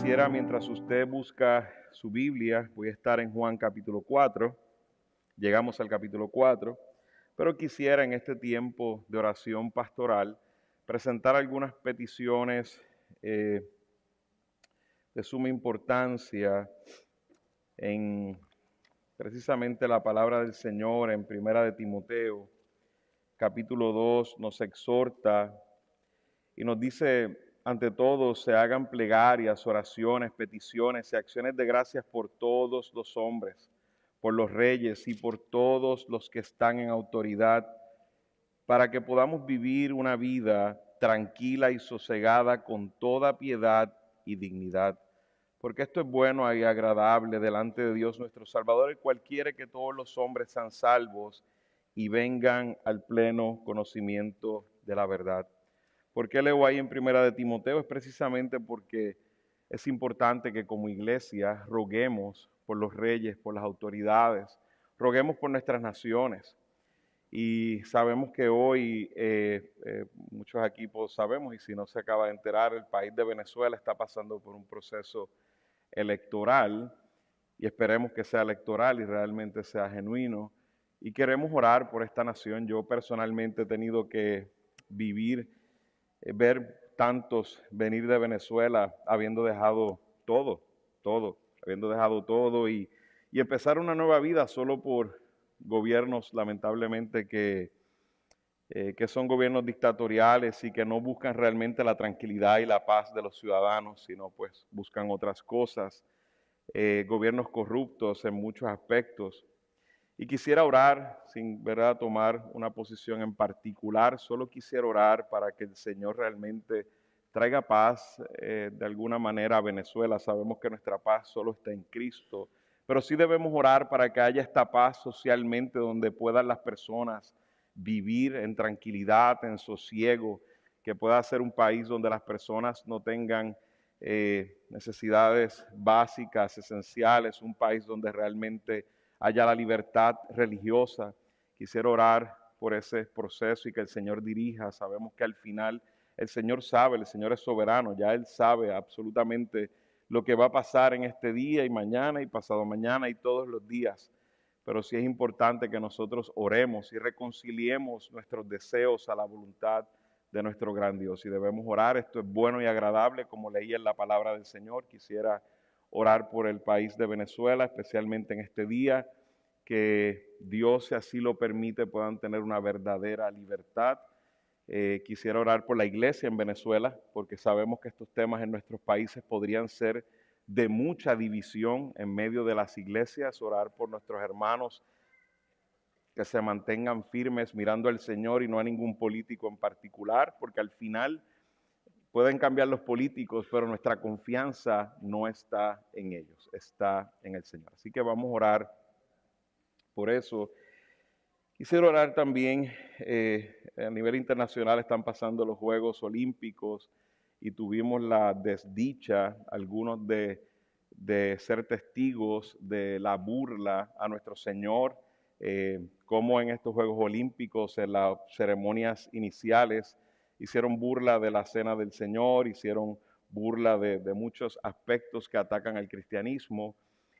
Quisiera, mientras usted busca su Biblia, voy a estar en Juan capítulo 4, llegamos al capítulo 4, pero quisiera en este tiempo de oración pastoral presentar algunas peticiones de suma importancia en precisamente la palabra del Señor en Primera de Timoteo, capítulo 2, nos exhorta y nos dice: ante todo, se hagan plegarias, oraciones, peticiones y acciones de gracias por todos los hombres, por los reyes y por todos los que están en autoridad, para que podamos vivir una vida tranquila y sosegada con toda piedad y dignidad. Porque esto es bueno y agradable delante de Dios nuestro Salvador, el cual quiere que todos los hombres sean salvos y vengan al pleno conocimiento de la verdad. ¿Por qué leo ahí en Primera de Timoteo? Es precisamente porque es importante que como iglesia roguemos por los reyes, por las autoridades, roguemos por nuestras naciones. Y sabemos que hoy, muchos equipos sabemos, y si no se acaba de enterar, el país de Venezuela está pasando por un proceso electoral, y esperemos que sea electoral y realmente sea genuino. Y queremos orar por esta nación. Yo personalmente he tenido que ver tantos venir de Venezuela habiendo dejado habiendo dejado todo y empezar una nueva vida solo por gobiernos lamentablemente que son gobiernos dictatoriales y que no buscan realmente la tranquilidad y la paz de los ciudadanos, sino pues buscan otras cosas, gobiernos corruptos en muchos aspectos. Y quisiera orar, sin verdad tomar una posición en particular, solo quisiera orar para que el Señor realmente traiga paz de alguna manera a Venezuela. Sabemos que nuestra paz solo está en Cristo, pero sí debemos orar para que haya esta paz socialmente donde puedan las personas vivir en tranquilidad, en sosiego, que pueda ser un país donde las personas no tengan necesidades básicas, esenciales, un país donde realmente haya la libertad religiosa. Quisiera orar por ese proceso y que el Señor dirija. Sabemos que al final el Señor sabe, el Señor es soberano, ya Él sabe absolutamente lo que va a pasar en este día y mañana y pasado mañana y todos los días. Pero sí es importante que nosotros oremos y reconciliemos nuestros deseos a la voluntad de nuestro gran Dios. Y debemos orar, esto es bueno y agradable, como leí en la palabra del Señor. Quisiera orar por el país de Venezuela, especialmente en este día, que Dios, si así lo permite, puedan tener una verdadera libertad. Quisiera orar por la iglesia en Venezuela, porque sabemos que estos temas en nuestros países podrían ser de mucha división en medio de las iglesias. Orar por nuestros hermanos que se mantengan firmes mirando al Señor y no a ningún político en particular, porque al final pueden cambiar los políticos, pero nuestra confianza no está en ellos, está en el Señor. Así que vamos a orar por eso. Quisiera orar también, a nivel internacional están pasando los Juegos Olímpicos y tuvimos la desdicha, algunos de ser testigos de la burla a nuestro Señor, como en estos Juegos Olímpicos, en las ceremonias iniciales, hicieron burla de la cena del Señor, hicieron burla de muchos aspectos que atacan al cristianismo.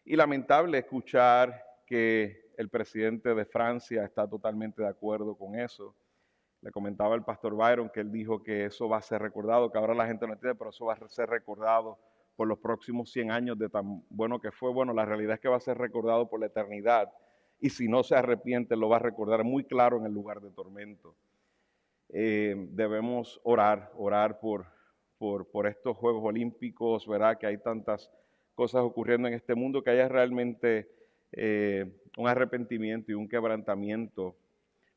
Y lamentable escuchar que el presidente de Francia está totalmente de acuerdo con eso. Le comentaba el pastor Byron que él dijo que eso va a ser recordado, que ahora la gente no entiende, pero eso va a ser recordado por los próximos 100 años de tan bueno que fue. Bueno, la realidad es que va a ser recordado por la eternidad. Y si no se arrepiente, lo va a recordar muy claro en el lugar de tormento. Debemos orar por estos Juegos Olímpicos, ¿verdad? Que hay tantas cosas ocurriendo en este mundo, que haya realmente un arrepentimiento y un quebrantamiento.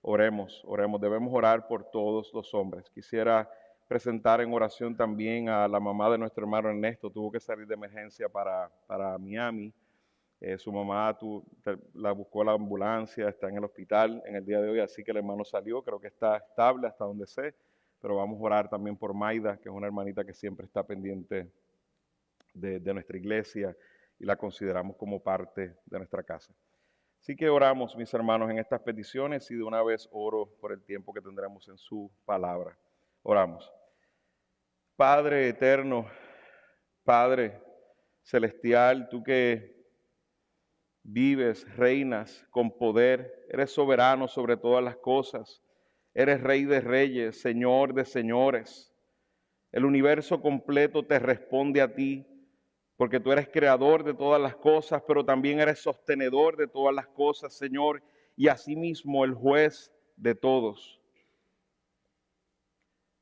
Oremos, debemos orar por todos los hombres. Quisiera presentar en oración también a la mamá de nuestro hermano Ernesto. Tuvo que salir de emergencia para Miami. Su mamá la buscó la ambulancia, está en el hospital en el día de hoy, así que el hermano salió, creo que está estable hasta donde sé, pero vamos a orar también por Maida, que es una hermanita que siempre está pendiente de nuestra iglesia y la consideramos como parte de nuestra casa. Así que oramos, mis hermanos, en estas peticiones y de una vez oro por el tiempo que tendremos en su palabra. Oramos. Padre eterno, Padre, celestial, tú que vives, reinas con poder, eres soberano sobre todas las cosas, eres Rey de reyes, Señor de señores. El universo completo te responde a ti, porque tú eres creador de todas las cosas, pero también eres sostenedor de todas las cosas, Señor, y asimismo el juez de todos.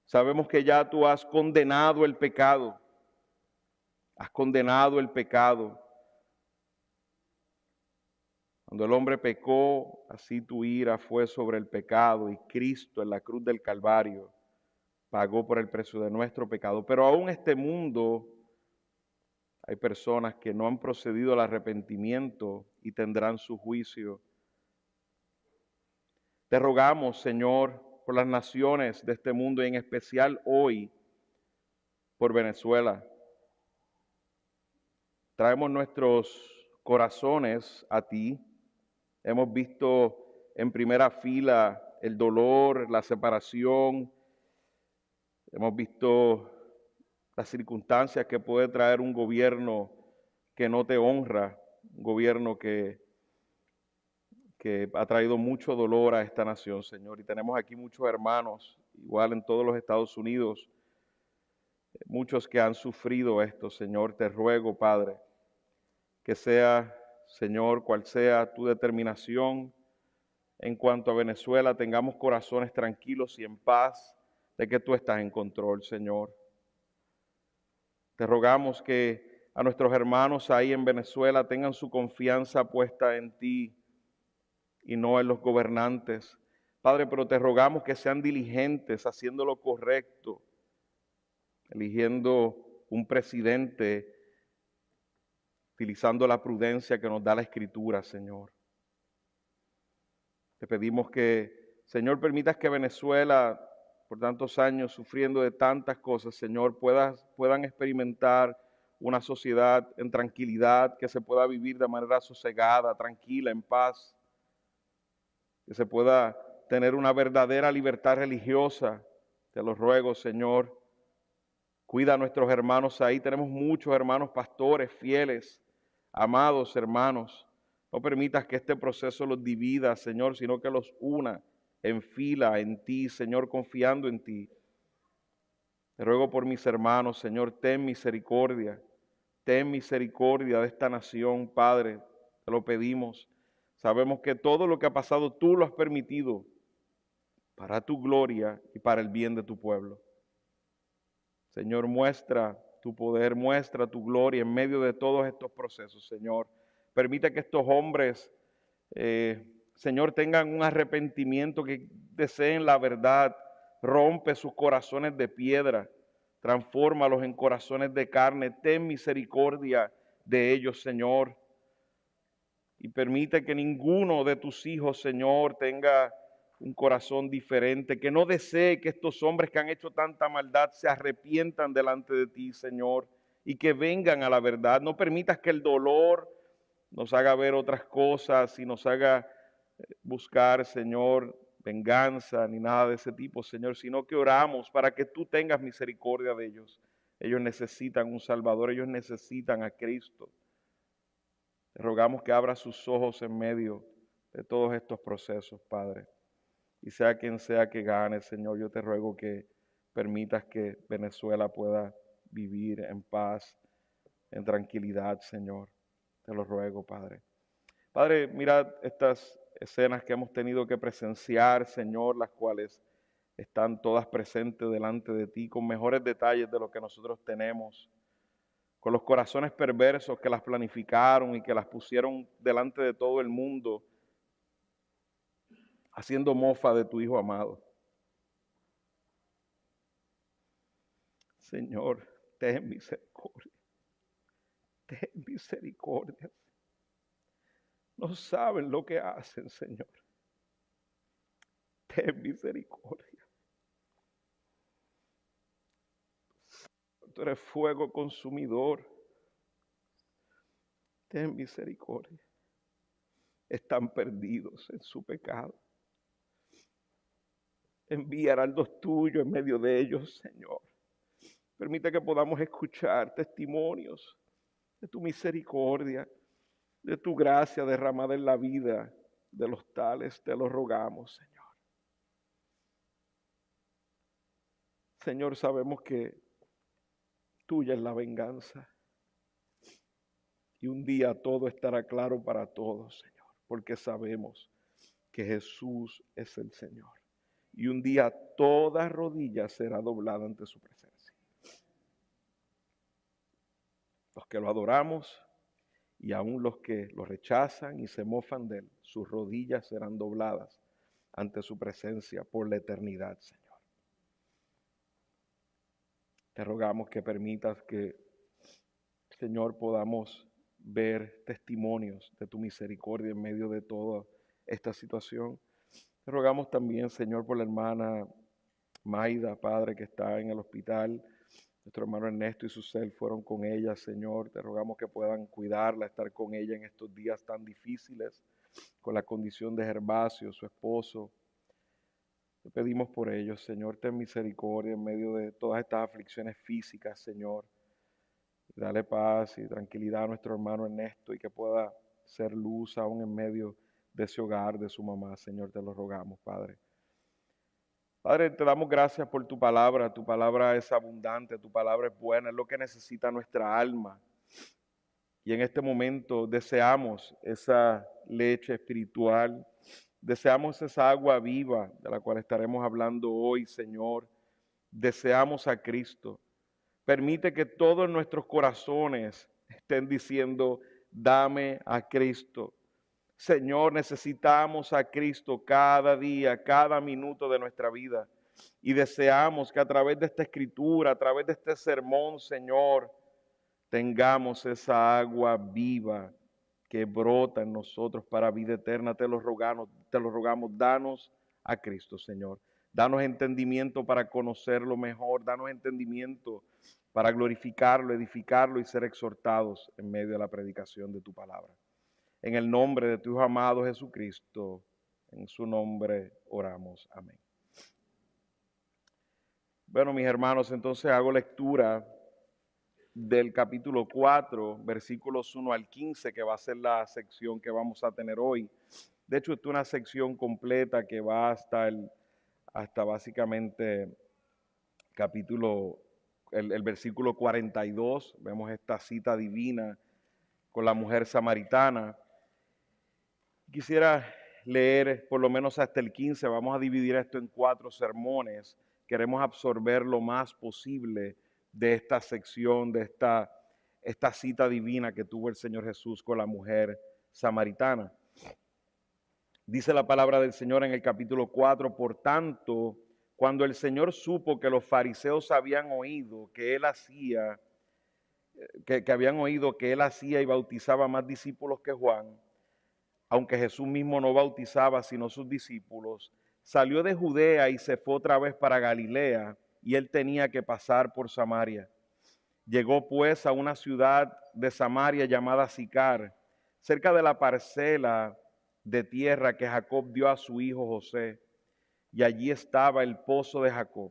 Sabemos que ya tú has condenado el pecado, has condenado el pecado. Cuando el hombre pecó, así tu ira fue sobre el pecado, y Cristo en la cruz del Calvario pagó por el precio de nuestro pecado. Pero aún este mundo hay personas que no han procedido al arrepentimiento y tendrán su juicio. Te rogamos, Señor, por las naciones de este mundo y en especial hoy por Venezuela. Traemos nuestros corazones a ti. Hemos visto en primera fila el dolor, la separación. Hemos visto las circunstancias que puede traer un gobierno que no te honra, un gobierno que ha traído mucho dolor a esta nación, Señor. Y tenemos aquí muchos hermanos, igual en todos los Estados Unidos, muchos que han sufrido esto, Señor. Te ruego, Padre, que sea, Señor, cual sea tu determinación en cuanto a Venezuela, tengamos corazones tranquilos y en paz de que tú estás en control, Señor. Te rogamos que a nuestros hermanos ahí en Venezuela tengan su confianza puesta en ti y no en los gobernantes. Padre, pero te rogamos que sean diligentes haciendo lo correcto, eligiendo un presidente, utilizando la prudencia que nos da la Escritura, Señor. Te pedimos que, Señor, permitas que Venezuela, por tantos años sufriendo de tantas cosas, Señor, puedan experimentar una sociedad en tranquilidad, que se pueda vivir de manera sosegada, tranquila, en paz, que se pueda tener una verdadera libertad religiosa. Te lo ruego, Señor. Cuida a nuestros hermanos ahí. Tenemos muchos hermanos pastores fieles, amados hermanos. No permitas que este proceso los divida, Señor, sino que los una en fila en ti, Señor, confiando en ti. Te ruego por mis hermanos, Señor, ten misericordia. Ten misericordia de esta nación, Padre. Te lo pedimos. Sabemos que todo lo que ha pasado tú lo has permitido para tu gloria y para el bien de tu pueblo. Señor, muestra tu poder, muestra tu gloria en medio de todos estos procesos, Señor. Permite que estos hombres, Señor, tengan un arrepentimiento, que deseen la verdad. Rompe sus corazones de piedra, transfórmalos en corazones de carne. Ten misericordia de ellos, Señor. Y permite que ninguno de tus hijos, Señor, tenga un corazón diferente, que no desee que estos hombres que han hecho tanta maldad se arrepientan delante de ti, Señor, y que vengan a la verdad. No permitas que el dolor nos haga ver otras cosas y nos haga buscar, Señor, venganza ni nada de ese tipo, Señor, sino que oramos para que tú tengas misericordia de ellos. Ellos necesitan un Salvador, ellos necesitan a Cristo. Te rogamos que abra sus ojos en medio de todos estos procesos, Padre. Y sea quien sea que gane, Señor, yo te ruego que permitas que Venezuela pueda vivir en paz, en tranquilidad, Señor. Te lo ruego, Padre. Padre, mira estas escenas que hemos tenido que presenciar, Señor, las cuales están todas presentes delante de ti, con mejores detalles de lo que nosotros tenemos, con los corazones perversos que las planificaron y que las pusieron delante de todo el mundo, haciendo mofa de tu Hijo amado. Señor, ten misericordia, ten misericordia. No saben lo que hacen, Señor. Ten misericordia. Tú eres fuego consumidor. Ten misericordia. Están perdidos en su pecado. Envía heraldos tuyos en medio de ellos, Señor. Permite que podamos escuchar testimonios de tu misericordia, de tu gracia derramada en la vida de los tales. Te lo rogamos, Señor. Señor, sabemos que tuya es la venganza. Y un día todo estará claro para todos, Señor, porque sabemos que Jesús es el Señor. Y un día toda rodilla será doblada ante su presencia. Los que lo adoramos y aún los que lo rechazan y se mofan de él, sus rodillas serán dobladas ante su presencia por la eternidad, Señor. Te rogamos que permitas que, Señor, podamos ver testimonios de tu misericordia en medio de toda esta situación. Te rogamos también, Señor, por la hermana Maida, Padre, que está en el hospital. Nuestro hermano Ernesto y su cel fueron con ella, Señor. Te rogamos que puedan cuidarla, estar con ella en estos días tan difíciles, con la condición de Gervasio, su esposo. Te pedimos por ellos, Señor, ten misericordia en medio de todas estas aflicciones físicas, Señor. Dale paz y tranquilidad a nuestro hermano Ernesto y que pueda ser luz aún en medio de ese hogar de su mamá, Señor, te lo rogamos, Padre. Padre, te damos gracias por tu palabra es abundante, tu palabra es buena, es lo que necesita nuestra alma. Y en este momento deseamos esa leche espiritual, deseamos esa agua viva de la cual estaremos hablando hoy, Señor. Deseamos a Cristo. Permite que todos nuestros corazones estén diciendo, dame a Cristo. Señor, necesitamos a Cristo cada día, cada minuto de nuestra vida. Y deseamos que a través de esta escritura, a través de este sermón, Señor, tengamos esa agua viva que brota en nosotros para vida eterna. Te lo rogamos, danos a Cristo, Señor. Danos entendimiento para conocerlo mejor, danos entendimiento para glorificarlo, edificarlo y ser exhortados en medio de la predicación de tu palabra. En el nombre de tu Hijo amado Jesucristo, en su nombre oramos. Amén. Bueno, mis hermanos, entonces hago lectura del capítulo 4, versículos 1 al 15, que va a ser la sección que vamos a tener hoy. De hecho, esta es una sección completa que va hasta básicamente el versículo 42. Vemos esta cita divina con la mujer samaritana. Quisiera leer por lo menos hasta el 15. Vamos a dividir esto en 4 sermones. Queremos absorber lo más posible de esta sección, de esta cita divina que tuvo el Señor Jesús con la mujer samaritana. Dice la palabra del Señor en el capítulo 4, por tanto, cuando el Señor supo que los fariseos habían oído que él hacía, que habían oído que él hacía y bautizaba más discípulos que Juan, aunque Jesús mismo no bautizaba sino sus discípulos, salió de Judea y se fue otra vez para Galilea, y él tenía que pasar por Samaria. Llegó pues a una ciudad de Samaria llamada Sicar, cerca de la parcela de tierra que Jacob dio a su hijo José, y allí estaba el pozo de Jacob.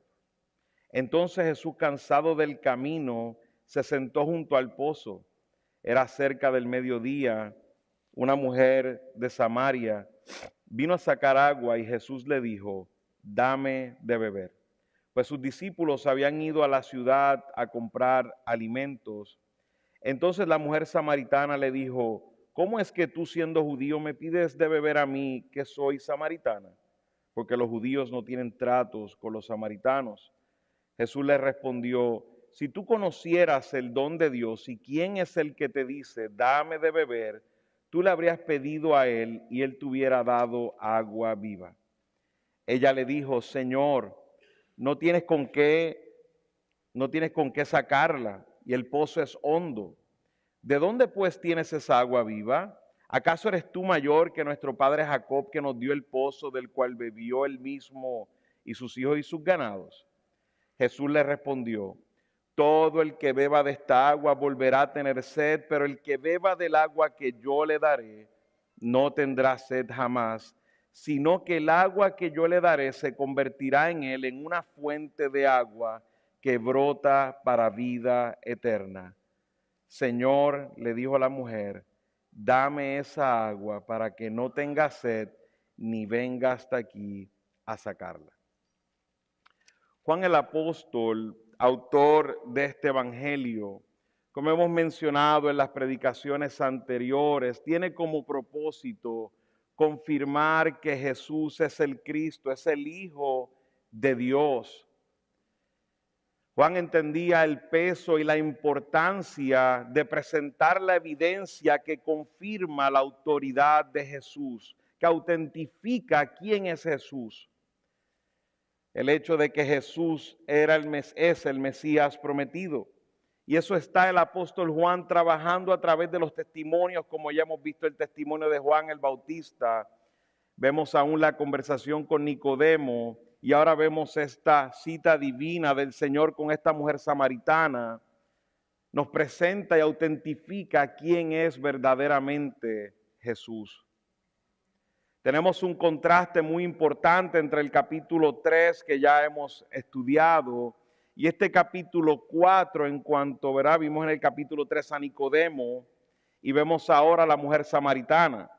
Entonces Jesús, cansado del camino, se sentó junto al pozo. Era cerca del mediodía. Una mujer de Samaria vino a sacar agua y Jesús le dijo, dame de beber. Pues sus discípulos habían ido a la ciudad a comprar alimentos. Entonces la mujer samaritana le dijo, ¿cómo es que tú siendo judío me pides de beber a mí que soy samaritana? Porque los judíos no tienen tratos con los samaritanos. Jesús le respondió, si tú conocieras el don de Dios y quién es el que te dice, dame de beber, tú le habrías pedido a él y él te hubiera dado agua viva. Ella le dijo, Señor, no tienes con qué sacarla y el pozo es hondo. ¿De dónde pues tienes esa agua viva? ¿Acaso eres tú mayor que nuestro padre Jacob, que nos dio el pozo del cual bebió él mismo y sus hijos y sus ganados? Jesús le respondió, todo el que beba de esta agua volverá a tener sed, pero el que beba del agua que yo le daré no tendrá sed jamás, sino que el agua que yo le daré se convertirá en él en una fuente de agua que brota para vida eterna. Señor, le dijo a la mujer, dame esa agua para que no tenga sed ni venga hasta aquí a sacarla. Juan el apóstol, autor de este evangelio, como hemos mencionado en las predicaciones anteriores, tiene como propósito confirmar que Jesús es el Cristo, es el Hijo de Dios. Juan entendía el peso y la importancia de presentar la evidencia que confirma la autoridad de Jesús, que autentifica quién es Jesús. El hecho de que Jesús es el Mesías prometido. Y eso está el apóstol Juan trabajando a través de los testimonios, como ya hemos visto el testimonio de Juan el Bautista. Vemos aún la conversación con Nicodemo y ahora vemos esta cita divina del Señor con esta mujer samaritana. Nos presenta y autentifica quién es verdaderamente Jesús. Tenemos un contraste muy importante entre el capítulo 3 que ya hemos estudiado y este capítulo 4 en cuanto, ¿verdad? Vimos en el capítulo 3 a Nicodemo y vemos ahora a la mujer samaritana.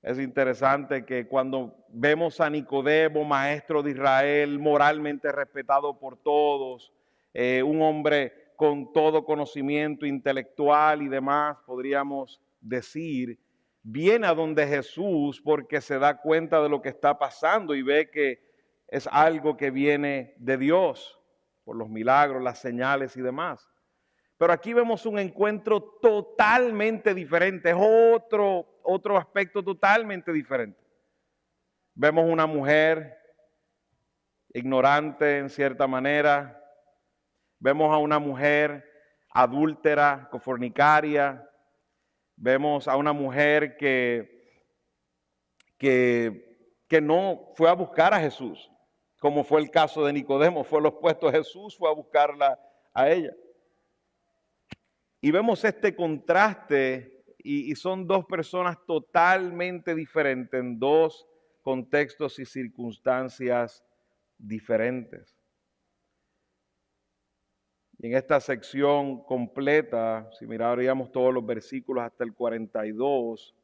Es interesante que cuando vemos a Nicodemo, maestro de Israel, moralmente respetado por todos, un hombre con todo conocimiento intelectual y demás, podríamos decir, viene a donde Jesús porque se da cuenta de lo que está pasando y ve que es algo que viene de Dios, por los milagros, las señales y demás. Pero aquí vemos un encuentro totalmente diferente, es otro aspecto totalmente diferente. Vemos una mujer ignorante en cierta manera, vemos a una mujer adúltera, cofornicaria, vemos a una mujer que no fue a buscar a Jesús, como fue el caso de Nicodemo, fue a los puestos de Jesús, fue a buscarla a ella. Y vemos este contraste y son dos personas totalmente diferentes en dos contextos y circunstancias diferentes. Y en esta sección completa, si miraríamos todos los versículos hasta el 42,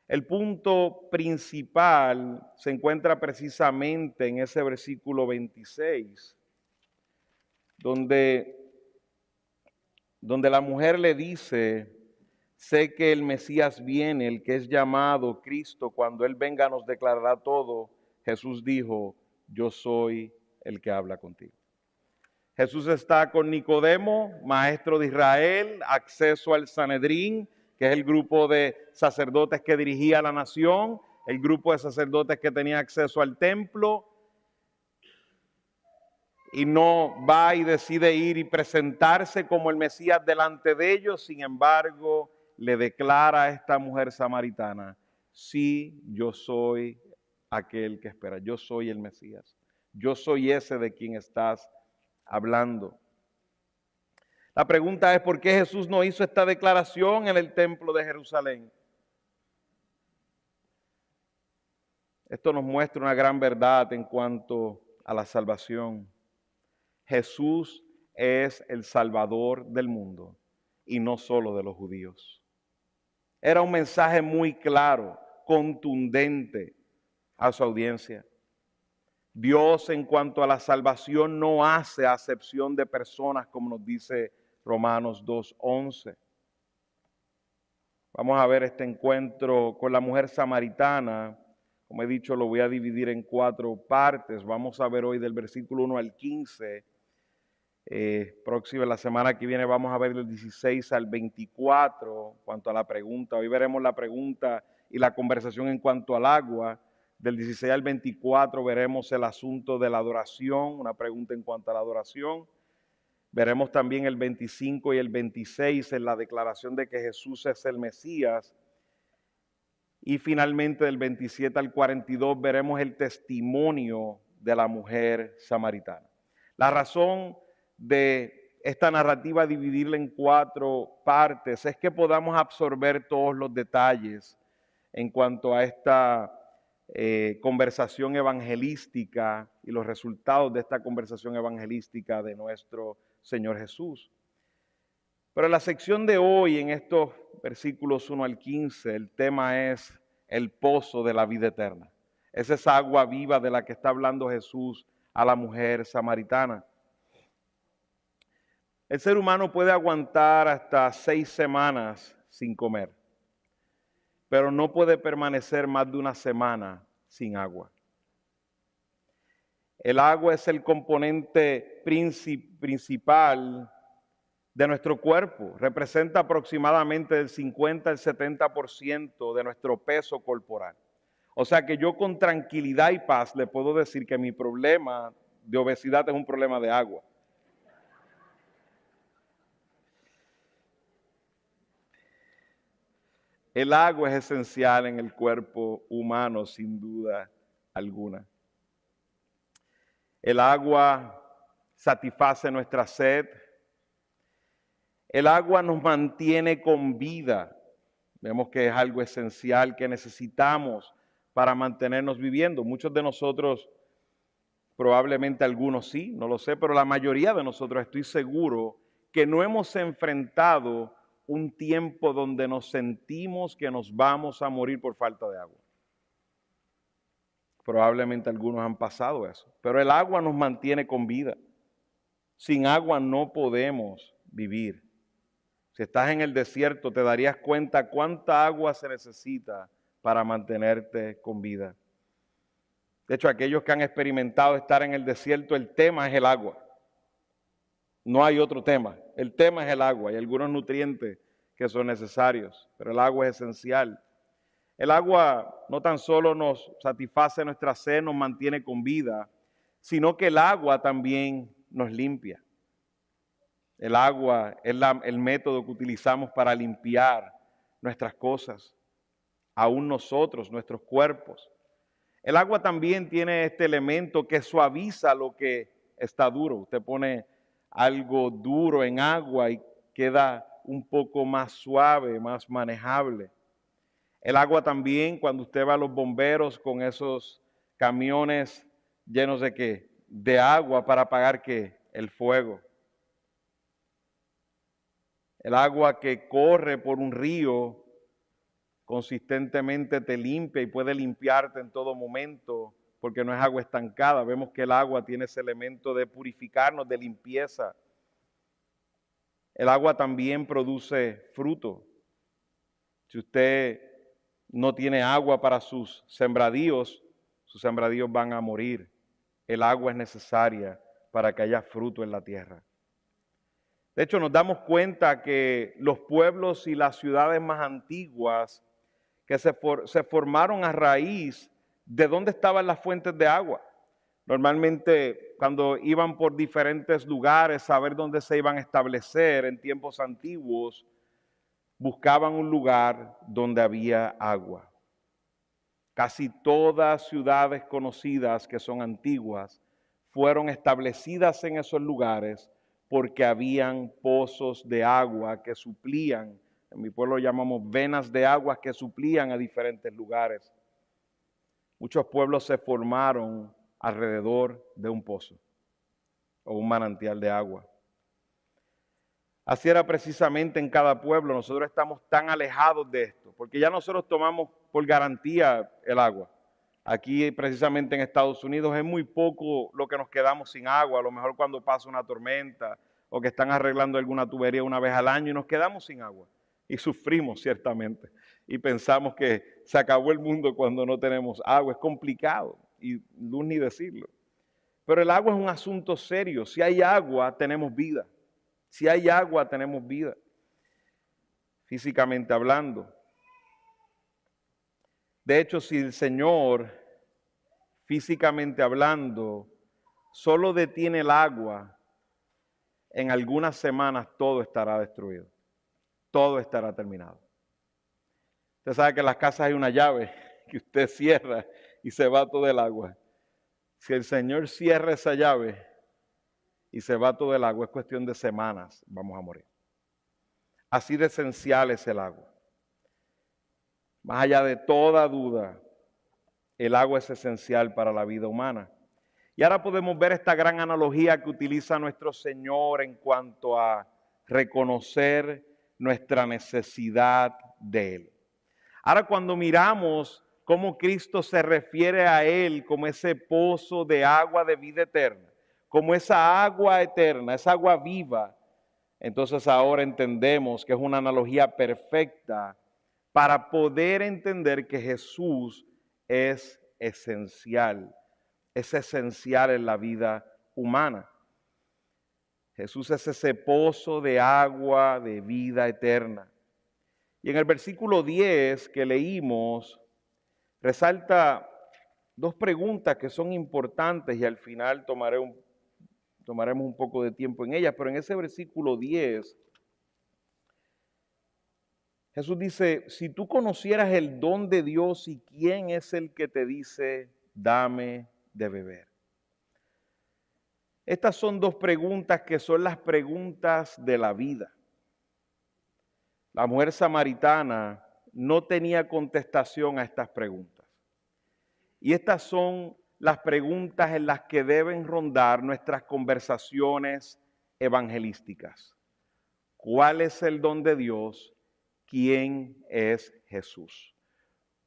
el punto principal se encuentra precisamente en ese versículo 26, donde la mujer le dice, sé que el Mesías viene, el que es llamado Cristo, cuando Él venga nos declarará todo. Jesús dijo, yo soy el que habla contigo. Jesús está con Nicodemo, maestro de Israel, acceso al Sanedrín, que es el grupo de sacerdotes que dirigía la nación, el grupo de sacerdotes que tenía acceso al templo, y no va y decide ir y presentarse como el Mesías delante de ellos. Sin embargo, le declara a esta mujer samaritana, sí, yo soy aquel que espera, yo soy el Mesías, yo soy ese de quien estás hablando. La pregunta es, ¿por qué Jesús no hizo esta declaración en el templo de Jerusalén? Esto nos muestra una gran verdad en cuanto a la salvación. Jesús es el Salvador del mundo y no solo de los judíos. Era un mensaje muy claro, contundente a su audiencia. Dios en cuanto a la salvación no hace acepción de personas, como nos dice Romanos 2:11. Vamos a ver este encuentro con la mujer samaritana. Como he dicho, lo voy a dividir en 4 partes. Vamos a ver hoy del versículo 1 al 15. La semana que viene vamos a ver del 16 al 24 en cuanto a la pregunta. Hoy veremos la pregunta y la conversación en cuanto al agua. Del 16 al 24 veremos el asunto de la adoración, una pregunta en cuanto a la adoración. Veremos también el 25 y el 26 en la declaración de que Jesús es el Mesías. Y finalmente del 27 al 42 veremos el testimonio de la mujer samaritana. La razón de esta narrativa dividirla en 4 partes es que podamos absorber todos los detalles en cuanto a esta conversación evangelística y los resultados de esta conversación evangelística de nuestro Señor Jesús. Pero en la sección de hoy, en estos versículos 1 al 15, el tema es el pozo de la vida eterna. Es esa agua viva de la que está hablando Jesús a la mujer samaritana. El ser humano puede aguantar hasta 6 semanas sin comer, pero no puede permanecer más de una semana sin agua. El agua es el componente principal de nuestro cuerpo. Representa aproximadamente del 50 al 70% de nuestro peso corporal. O sea que yo con tranquilidad y paz le puedo decir que mi problema de obesidad es un problema de agua. El agua es esencial en el cuerpo humano, sin duda alguna. El agua satisface nuestra sed. El agua nos mantiene con vida. Vemos que es algo esencial que necesitamos para mantenernos viviendo. Muchos de nosotros, probablemente algunos sí, no lo sé, pero la mayoría de nosotros estoy seguro que no hemos enfrentado un tiempo donde nos sentimos que nos vamos a morir por falta de agua. Probablemente algunos han pasado eso, pero el agua nos mantiene con vida. Sin agua no podemos vivir. Si estás en el desierto, te darías cuenta cuánta agua se necesita para mantenerte con vida. De hecho, aquellos que han experimentado estar en el desierto, el tema es el agua. No hay otro tema. El tema es el agua y algunos nutrientes que son necesarios, pero el agua es esencial. El agua no tan solo nos satisface nuestra sed, nos mantiene con vida, sino que el agua también nos limpia. El agua es el método que utilizamos para limpiar nuestras cosas, aún nosotros, nuestros cuerpos. El agua también tiene este elemento que suaviza lo que está duro. Usted pone algo duro en agua y queda un poco más suave, más manejable. El agua también, cuando usted va a los bomberos con esos camiones llenos de ¿qué? De agua para apagar ¿qué? El fuego. El agua que corre por un río consistentemente te limpia y puede limpiarte en todo momento porque no es agua estancada. Vemos que el agua tiene ese elemento de purificarnos, de limpieza. El agua también produce fruto. Si usted no tiene agua para sus sembradíos van a morir. El agua es necesaria para que haya fruto en la tierra. De hecho, nos damos cuenta que los pueblos y las ciudades más antiguas que se formaron a raíz de dónde estaban las fuentes de agua. Normalmente cuando iban por diferentes lugares, saber dónde se iban a establecer en tiempos antiguos, buscaban un lugar donde había agua. Casi todas ciudades conocidas que son antiguas fueron establecidas en esos lugares porque habían pozos de agua que suplían, en mi pueblo llamamos venas de agua que suplían a diferentes lugares. Muchos pueblos se formaron alrededor de un pozo o un manantial de agua. Así era precisamente en cada pueblo. Nosotros estamos tan alejados de esto, porque ya nosotros tomamos por garantía el agua. Aquí precisamente en Estados Unidos es muy poco lo que nos quedamos sin agua, a lo mejor cuando pasa una tormenta o que están arreglando alguna tubería una vez al año y nos quedamos sin agua. Y sufrimos ciertamente y pensamos que se acabó el mundo cuando no tenemos agua. Es complicado y luz ni decirlo. Pero el agua es un asunto serio. Si hay agua, tenemos vida. Si hay agua, tenemos vida, físicamente hablando. De hecho, si el Señor, físicamente hablando, solo detiene el agua, en algunas semanas todo estará destruido. Todo estará terminado. Usted sabe que en las casas hay una llave que usted cierra y se va todo el agua. Si el Señor cierra esa llave y se va todo el agua, es cuestión de semanas, vamos a morir. Así de esencial es el agua. Más allá de toda duda, el agua es esencial para la vida humana. Y ahora podemos ver esta gran analogía que utiliza nuestro Señor en cuanto a reconocer nuestra necesidad de Él. Ahora, cuando miramos cómo Cristo se refiere a Él como ese pozo de agua de vida eterna, como esa agua eterna, esa agua viva, entonces ahora entendemos que es una analogía perfecta para poder entender que Jesús es esencial en la vida humana. Jesús es ese pozo de agua de vida eterna. Y en el versículo 10 que leímos, resalta dos preguntas que son importantes y al final tomaremos un poco de tiempo en ellas, pero en ese versículo 10, Jesús dice, si tú conocieras el don de Dios y quién es el que te dice, dame de beber. Estas son dos preguntas que son las preguntas de la vida. La mujer samaritana no tenía contestación a estas preguntas. Y estas son las preguntas en las que deben rondar nuestras conversaciones evangelísticas. ¿Cuál es el don de Dios? ¿Quién es Jesús?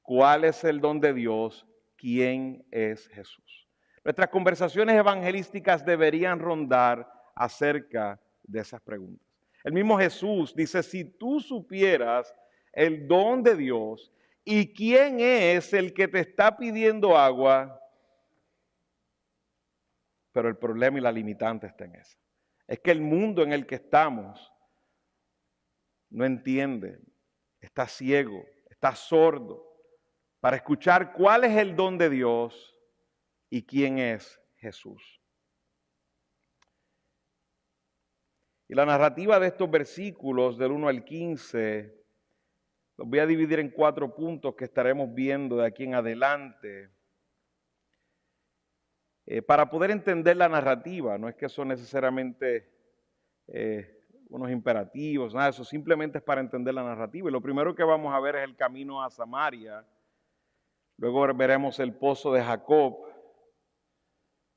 ¿Cuál es el don de Dios? ¿Quién es Jesús? Nuestras conversaciones evangelísticas deberían rondar acerca de esas preguntas. El mismo Jesús dice, si tú supieras el don de Dios y quién es el que te está pidiendo agua, pero el problema y la limitante está en eso. Es que el mundo en el que estamos no entiende, está ciego, está sordo para escuchar cuál es el don de Dios y quién es Jesús. Y la narrativa de estos versículos del 1 al 15, los voy a dividir en 4 puntos que estaremos viendo de aquí en adelante. Para poder entender la narrativa, no es que son necesariamente unos imperativos, nada de eso, simplemente es para entender la narrativa. Y lo primero que vamos a ver es el camino a Samaria, luego veremos el pozo de Jacob,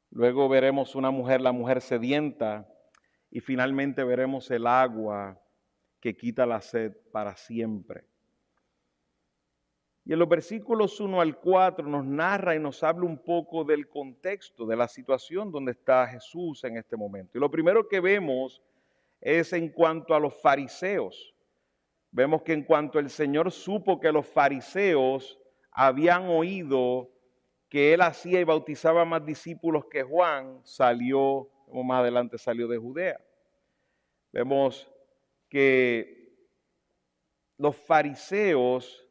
luego veremos una mujer, la mujer sedienta, y finalmente veremos el agua que quita la sed para siempre. Y en los versículos 1 al 4 nos narra y nos habla un poco del contexto, de la situación donde está Jesús en este momento. Y lo primero que vemos es en cuanto a los fariseos. Vemos que en cuanto el Señor supo que los fariseos habían oído que Él hacía y bautizaba más discípulos que Juan, salió, como más adelante salió de Judea. Vemos que los fariseos,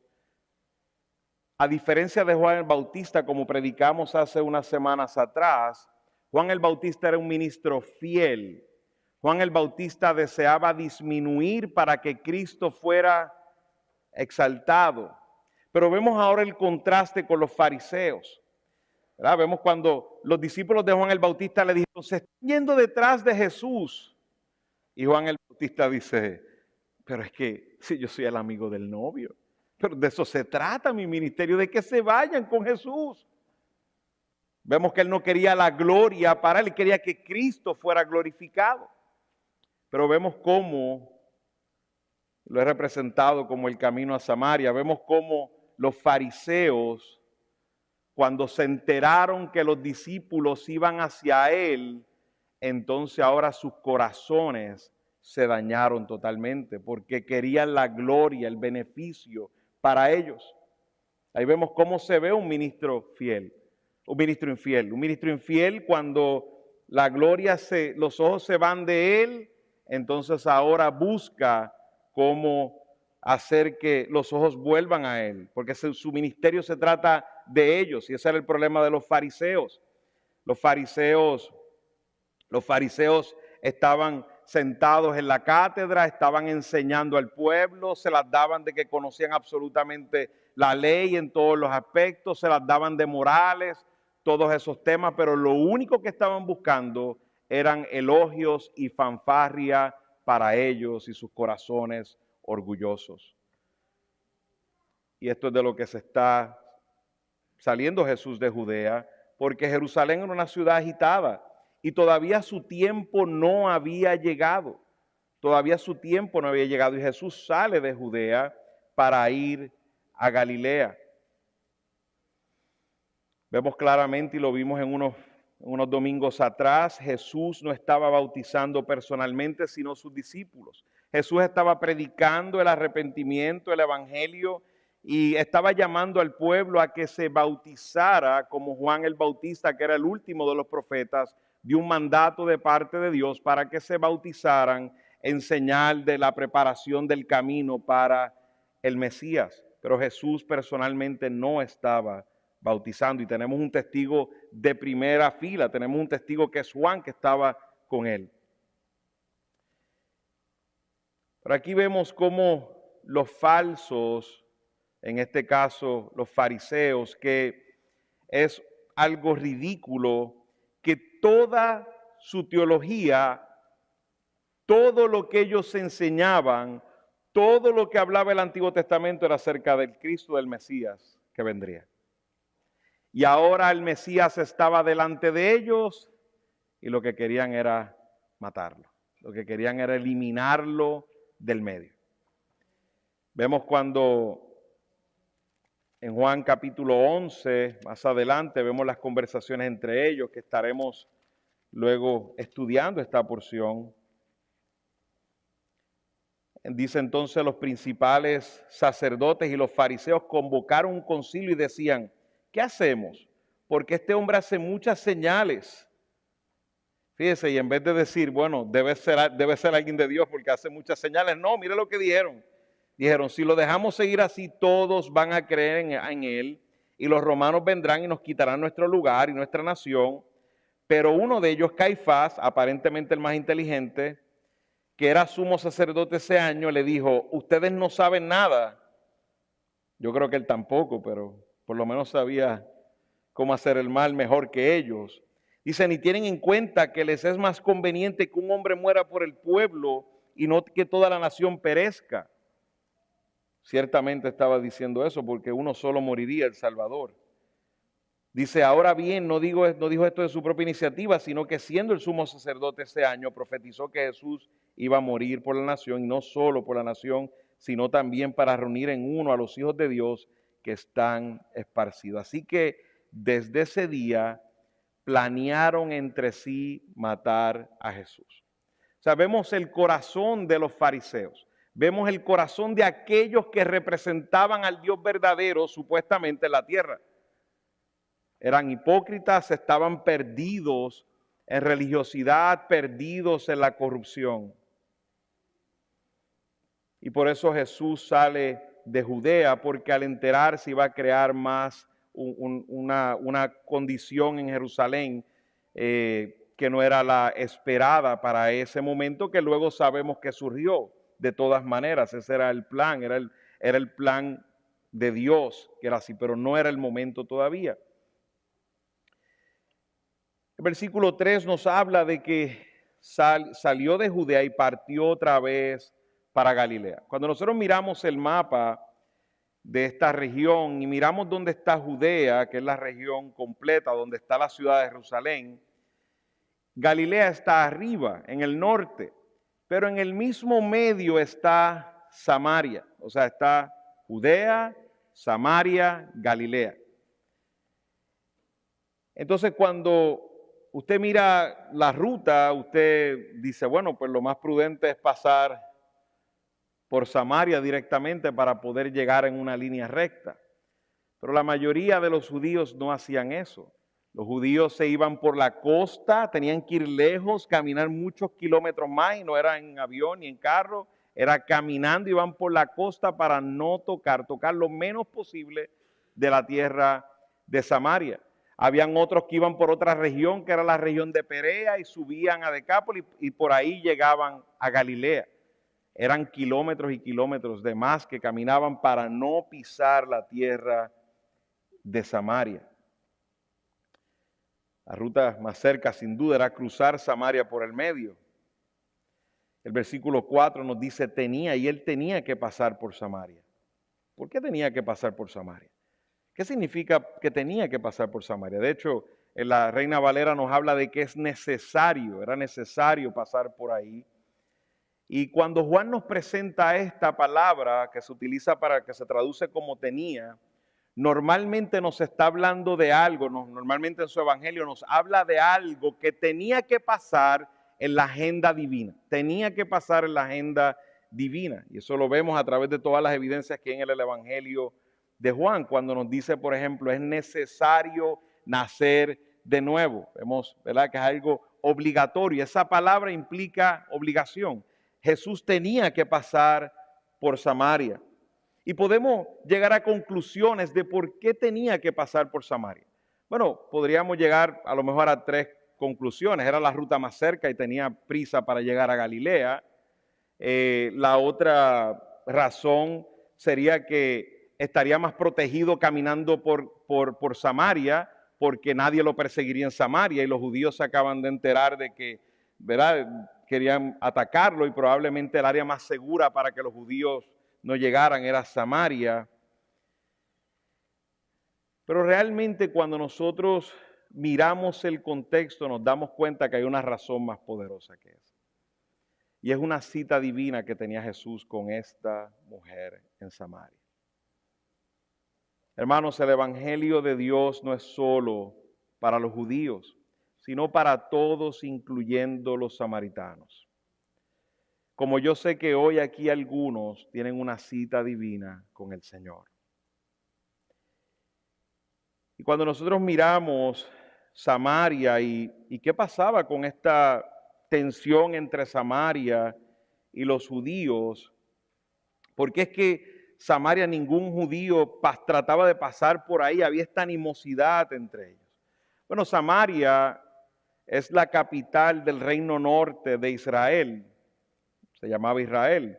a diferencia de Juan el Bautista, como predicamos hace unas semanas atrás, Juan el Bautista era un ministro fiel. Juan el Bautista deseaba disminuir para que Cristo fuera exaltado. Pero vemos ahora el contraste con los fariseos, ¿verdad? Vemos cuando los discípulos de Juan el Bautista le dijeron, se están yendo detrás de Jesús. Y Juan el Bautista dice, pero es que si yo soy el amigo del novio, pero de eso se trata mi ministerio, de que se vayan con Jesús. Vemos que él no quería la gloria para él, quería que Cristo fuera glorificado. Pero vemos cómo, lo he representado como el camino a Samaria, vemos cómo los fariseos, cuando se enteraron que los discípulos iban hacia él, entonces ahora sus corazones se dañaron totalmente porque querían la gloria, el beneficio para ellos. Ahí vemos cómo se ve un ministro fiel, un ministro infiel. Un ministro infiel cuando la gloria los ojos se van de él, entonces ahora busca cómo hacer que los ojos vuelvan a él, porque su ministerio se trata de ellos y ese era el problema de los fariseos. Los fariseos estaban sentados en la cátedra, estaban enseñando al pueblo, se las daban de que conocían absolutamente la ley en todos los aspectos, se las daban de morales, todos esos temas, pero lo único que estaban buscando eran elogios y fanfarria para ellos y sus corazones orgullosos. Y esto es de lo que se está saliendo Jesús de Judea, porque Jerusalén era una ciudad agitada y todavía su tiempo no había llegado. Todavía su tiempo no había llegado y Jesús sale de Judea para ir a Galilea. Vemos claramente, y lo vimos en unos domingos atrás, Jesús no estaba bautizando personalmente, sino sus discípulos. Jesús estaba predicando el arrepentimiento, el evangelio, y estaba llamando al pueblo a que se bautizara como Juan el Bautista, que era el último de los profetas, dio un mandato de parte de Dios para que se bautizaran en señal de la preparación del camino para el Mesías. Pero Jesús personalmente no estaba bautizando y tenemos un testigo de primera fila, tenemos un testigo que es Juan, que estaba con él. Pero aquí vemos cómo los falsos, en este caso los fariseos, que es algo ridículo que toda su teología, todo lo que ellos enseñaban, todo lo que hablaba el Antiguo Testamento era acerca del Cristo, del Mesías que vendría. Y ahora el Mesías estaba delante de ellos y lo que querían era matarlo. Lo que querían era eliminarlo del medio. Vemos cuando en Juan capítulo 11, más adelante, vemos las conversaciones entre ellos, que estaremos luego estudiando esta porción. Dice entonces los principales sacerdotes y los fariseos convocaron un concilio y decían: ¿qué hacemos? Porque este hombre hace muchas señales. Fíjese, y en vez de decir, bueno, debe ser alguien de Dios porque hace muchas señales, no, mire lo que dijeron. Dijeron, si lo dejamos seguir así, todos van a creer en él y los romanos vendrán y nos quitarán nuestro lugar y nuestra nación. Pero uno de ellos, Caifás, aparentemente el más inteligente, que era sumo sacerdote ese año, le dijo, ustedes no saben nada. Yo creo que él tampoco, pero por lo menos sabía cómo hacer el mal mejor que ellos. Dicen, y tienen en cuenta que les es más conveniente que un hombre muera por el pueblo y no que toda la nación perezca. Ciertamente estaba diciendo eso porque uno solo moriría, el Salvador. Dice, ahora bien, no dijo esto de su propia iniciativa, sino que siendo el sumo sacerdote ese año, profetizó que Jesús iba a morir por la nación, y no solo por la nación, sino también para reunir en uno a los hijos de Dios que están esparcidos. Así que desde ese día planearon entre sí matar a Jesús. O sea, vemos el corazón de los fariseos, vemos el corazón de aquellos que representaban al Dios verdadero supuestamente en la tierra. Eran hipócritas, estaban perdidos en religiosidad, perdidos en la corrupción. Y por eso Jesús sale de Judea, porque al enterarse iba a crear más una condición en Jerusalén que no era la esperada para ese momento, que luego sabemos que surgió de todas maneras. Ese era el plan, era el plan de Dios, que era así, pero no era el momento todavía. El versículo 3 nos habla de que salió de Judea y partió otra vez para Galilea. Cuando nosotros miramos el mapa de esta región y miramos dónde está Judea, que es la región completa, donde está la ciudad de Jerusalén, Galilea está arriba, en el norte, pero en el mismo medio está Samaria, o sea, está Judea, Samaria, Galilea. Entonces, cuando usted mira la ruta, usted dice, bueno, pues lo más prudente es pasar por Samaria directamente para poder llegar en una línea recta. Pero la mayoría de los judíos no hacían eso. Los judíos se iban por la costa, tenían que ir lejos, caminar muchos kilómetros más, y no era en avión ni en carro, era caminando, iban por la costa para no tocar lo menos posible de la tierra de Samaria. Habían otros que iban por otra región, que era la región de Perea, y subían a Decápolis y por ahí llegaban a Galilea. Eran kilómetros y kilómetros de más que caminaban para no pisar la tierra de Samaria. La ruta más cerca, sin duda, era cruzar Samaria por el medio. El versículo 4 nos dice, él tenía que pasar por Samaria. ¿Por qué tenía que pasar por Samaria? ¿Qué significa que tenía que pasar por Samaria? De hecho, en la Reina Valera nos habla de que era necesario pasar por ahí. Y cuando Juan nos presenta esta palabra que se utiliza para que se traduce como tenía, normalmente nos está hablando de algo, normalmente en su evangelio nos habla de algo que tenía que pasar en la agenda divina, tenía que pasar en la agenda divina. Y eso lo vemos a través de todas las evidencias que hay en el evangelio de Juan, cuando nos dice, por ejemplo, es necesario nacer de nuevo. Vemos, ¿verdad?, que es algo obligatorio. Esa palabra implica obligación. Jesús tenía que pasar por Samaria. Y podemos llegar a conclusiones de por qué tenía que pasar por Samaria. Bueno, podríamos llegar a lo mejor a 3 conclusiones. Era la ruta más cerca y tenía prisa para llegar a Galilea. La otra razón sería que estaría más protegido caminando por Samaria, porque nadie lo perseguiría en Samaria y los judíos se acaban de enterar de que, ¿verdad?, querían atacarlo y probablemente el área más segura para que los judíos no llegaran era Samaria. Pero realmente cuando nosotros miramos el contexto nos damos cuenta que hay una razón más poderosa que esa. Y es una cita divina que tenía Jesús con esta mujer en Samaria. Hermanos, el Evangelio de Dios no es solo para los judíos, sino para todos, incluyendo los samaritanos. Como yo sé que hoy aquí algunos tienen una cita divina con el Señor. Y cuando nosotros miramos Samaria y qué pasaba con esta tensión entre Samaria y los judíos, porque es que Samaria ningún judío trataba de pasar por ahí, había esta animosidad entre ellos. Bueno, Samaria es la capital del reino norte de Israel, se llamaba Israel.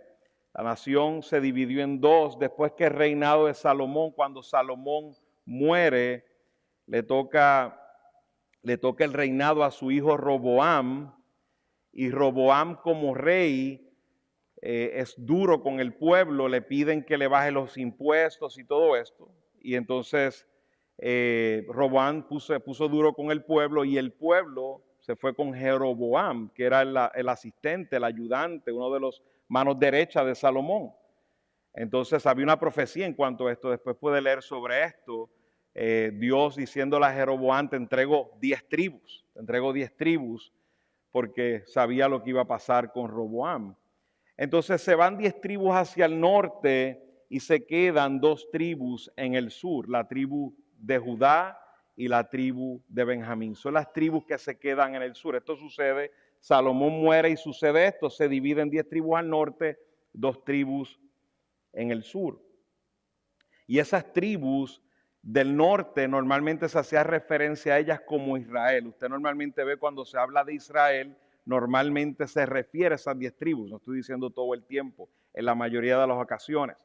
La nación se dividió en 2 después que el reinado de Salomón, cuando Salomón muere, le toca el reinado a su hijo Roboam, y Roboam como rey es duro con el pueblo, le piden que le baje los impuestos y todo esto, y entonces Roboam puso duro con el pueblo y el pueblo se fue con Jeroboam, que era el asistente, el ayudante, uno de los manos derechas de Salomón. Entonces había una profecía en cuanto a esto, después puede leer sobre esto, Dios diciéndole a Jeroboam, te entrego 10 tribus, porque sabía lo que iba a pasar con Roboam. Entonces se van 10 tribus hacia el norte y se quedan 2 tribus en el sur, la tribu de Judá y la tribu de Benjamín. Son las tribus que se quedan en el sur. Esto sucede, Salomón muere y sucede esto, se dividen 10 tribus al norte, 2 tribus en el sur. Y esas tribus del norte normalmente se hacía referencia a ellas como Israel. Usted normalmente ve cuando se habla de Israel, normalmente se refiere a esas 10 tribus. No estoy diciendo todo el tiempo, en la mayoría de las ocasiones.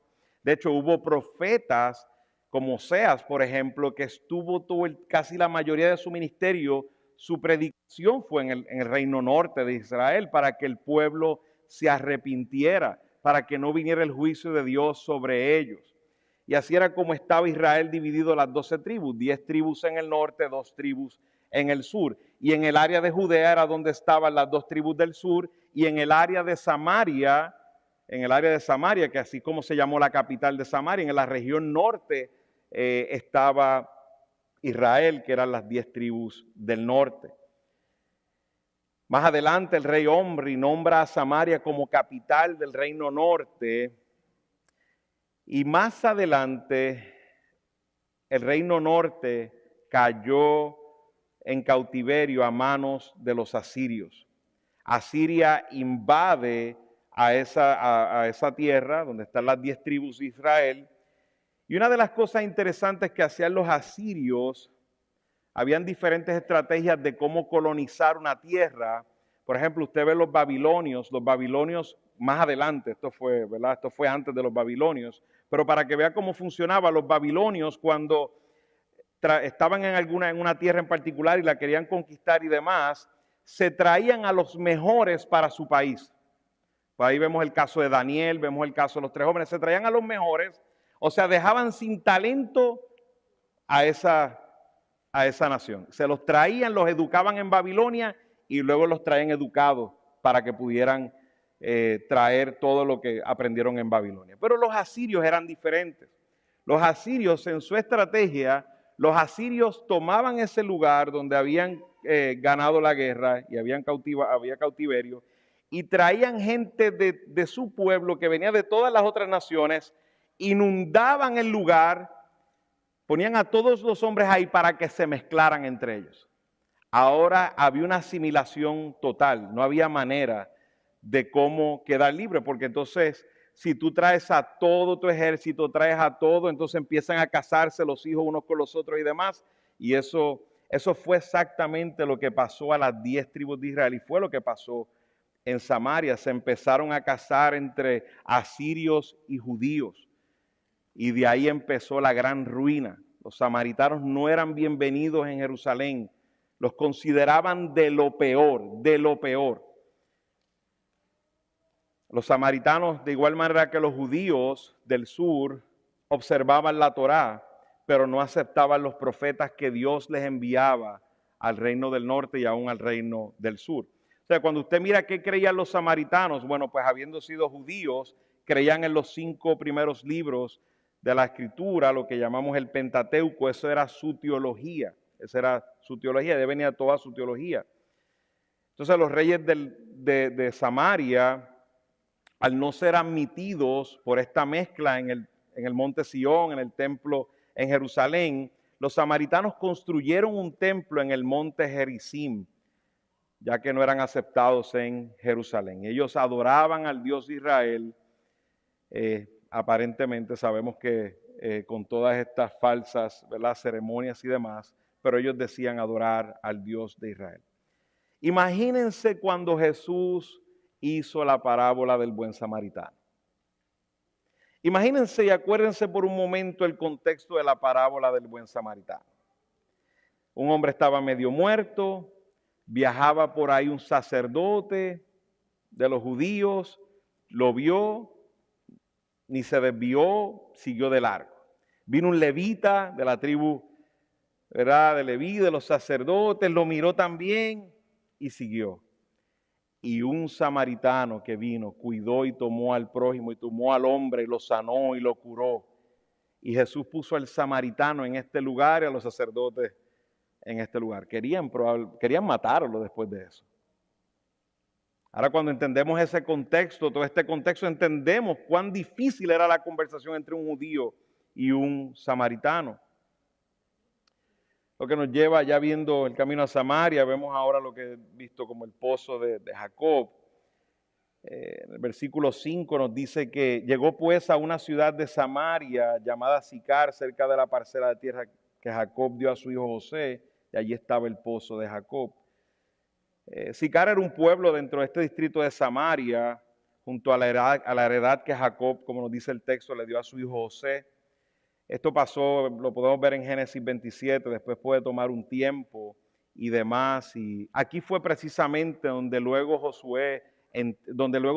De hecho, hubo profetas como Oseas, por ejemplo, que estuvo casi la mayoría de su ministerio, su predicación fue en el reino norte de Israel para que el pueblo se arrepintiera, para que no viniera el juicio de Dios sobre ellos. Y así era como estaba Israel dividido en las 12 tribus, 10 tribus en el norte, 2 tribus en el sur. Y en el área de Judea era donde estaban las 2 tribus del sur, y en el área de Samaria, que así como se llamó la capital de Samaria, en la región norte estaba Israel, que eran las 10 tribus del norte. Más adelante el rey Omri nombra a Samaria como capital del reino norte. Y más adelante, el reino norte cayó en cautiverio a manos de los asirios. Asiria invade a esa tierra donde están las 10 tribus de Israel. Y una de las cosas interesantes que hacían los asirios, habían diferentes estrategias de cómo colonizar una tierra. Por ejemplo, usted ve los babilonios más adelante, esto fue antes de los babilonios, pero para que vea cómo funcionaba, los babilonios cuando estaban en una tierra en particular y la querían conquistar y demás, se traían a los mejores para su país. Por ahí vemos el caso de Daniel, vemos el caso de los 3 jóvenes, se traían a los mejores, o sea, dejaban sin talento a esa nación. Se los traían, los educaban en Babilonia y luego los traían educados para que pudieran traer todo lo que aprendieron en Babilonia. Pero los asirios eran diferentes. Los asirios, en su estrategia, los asirios tomaban ese lugar donde habían ganado la guerra y había cautiverio, y traían gente de su pueblo que venía de todas las otras naciones, inundaban el lugar, ponían a todos los hombres ahí para que se mezclaran entre ellos. Ahora había una asimilación total, no había manera de cómo quedar libre, porque entonces si tú traes a todo tu ejército, traes a todo, entonces empiezan a casarse los hijos unos con los otros y demás, y eso fue exactamente lo que pasó a las 10 tribus de Israel, y fue lo que pasó en Samaria. Se empezaron a casar entre asirios y judíos, y de ahí empezó la gran ruina. Los samaritanos no eran bienvenidos en Jerusalén, los consideraban de lo peor, de lo peor. Los samaritanos, de igual manera que los judíos del sur, observaban la Torá, pero no aceptaban los profetas que Dios les enviaba al reino del norte y aún al reino del sur. O sea, cuando usted mira qué creían los samaritanos, bueno, pues habiendo sido judíos, creían en los 5 primeros libros de la Escritura, lo que llamamos el Pentateuco. Eso era su teología, esa era su teología, de venía toda su teología. Entonces los reyes de Samaria, al no ser admitidos por esta mezcla en el monte Sión, en el templo en Jerusalén, los samaritanos construyeron un templo en el monte Gerizim, ya que no eran aceptados en Jerusalén. Ellos adoraban al Dios de Israel, aparentemente sabemos que con todas estas falsas, ¿verdad?, ceremonias y demás, pero ellos decían adorar al Dios de Israel. Imagínense cuando Jesús hizo la parábola del buen samaritano. Imagínense y acuérdense por un momento el contexto de la parábola del buen samaritano. Un hombre estaba medio muerto, viajaba por ahí un sacerdote de los judíos, lo vio, ni se desvió, siguió de largo. Vino un levita de la tribu, ¿verdad?, de Leví, de los sacerdotes, lo miró también y siguió. Y un samaritano que vino, cuidó y tomó al prójimo y tomó al hombre y lo sanó y lo curó. Y Jesús puso al samaritano en este lugar y a los sacerdotes en este lugar. Querían matarlo después de eso. Ahora cuando entendemos ese contexto, todo este contexto, entendemos cuán difícil era la conversación entre un judío y un samaritano. Lo que nos lleva, ya viendo el camino a Samaria, vemos ahora lo que he visto como el pozo de Jacob. En el versículo 5 nos dice que llegó pues a una ciudad de Samaria llamada Sicar, cerca de la parcela de tierra que Jacob dio a su hijo José, y allí estaba el pozo de Jacob. Sicar era un pueblo dentro de este distrito de Samaria, junto a la heredad que Jacob, como nos dice el texto, le dio a su hijo José. Esto pasó, lo podemos ver en Génesis 27, después puede tomar un tiempo y demás. Y aquí fue precisamente donde luego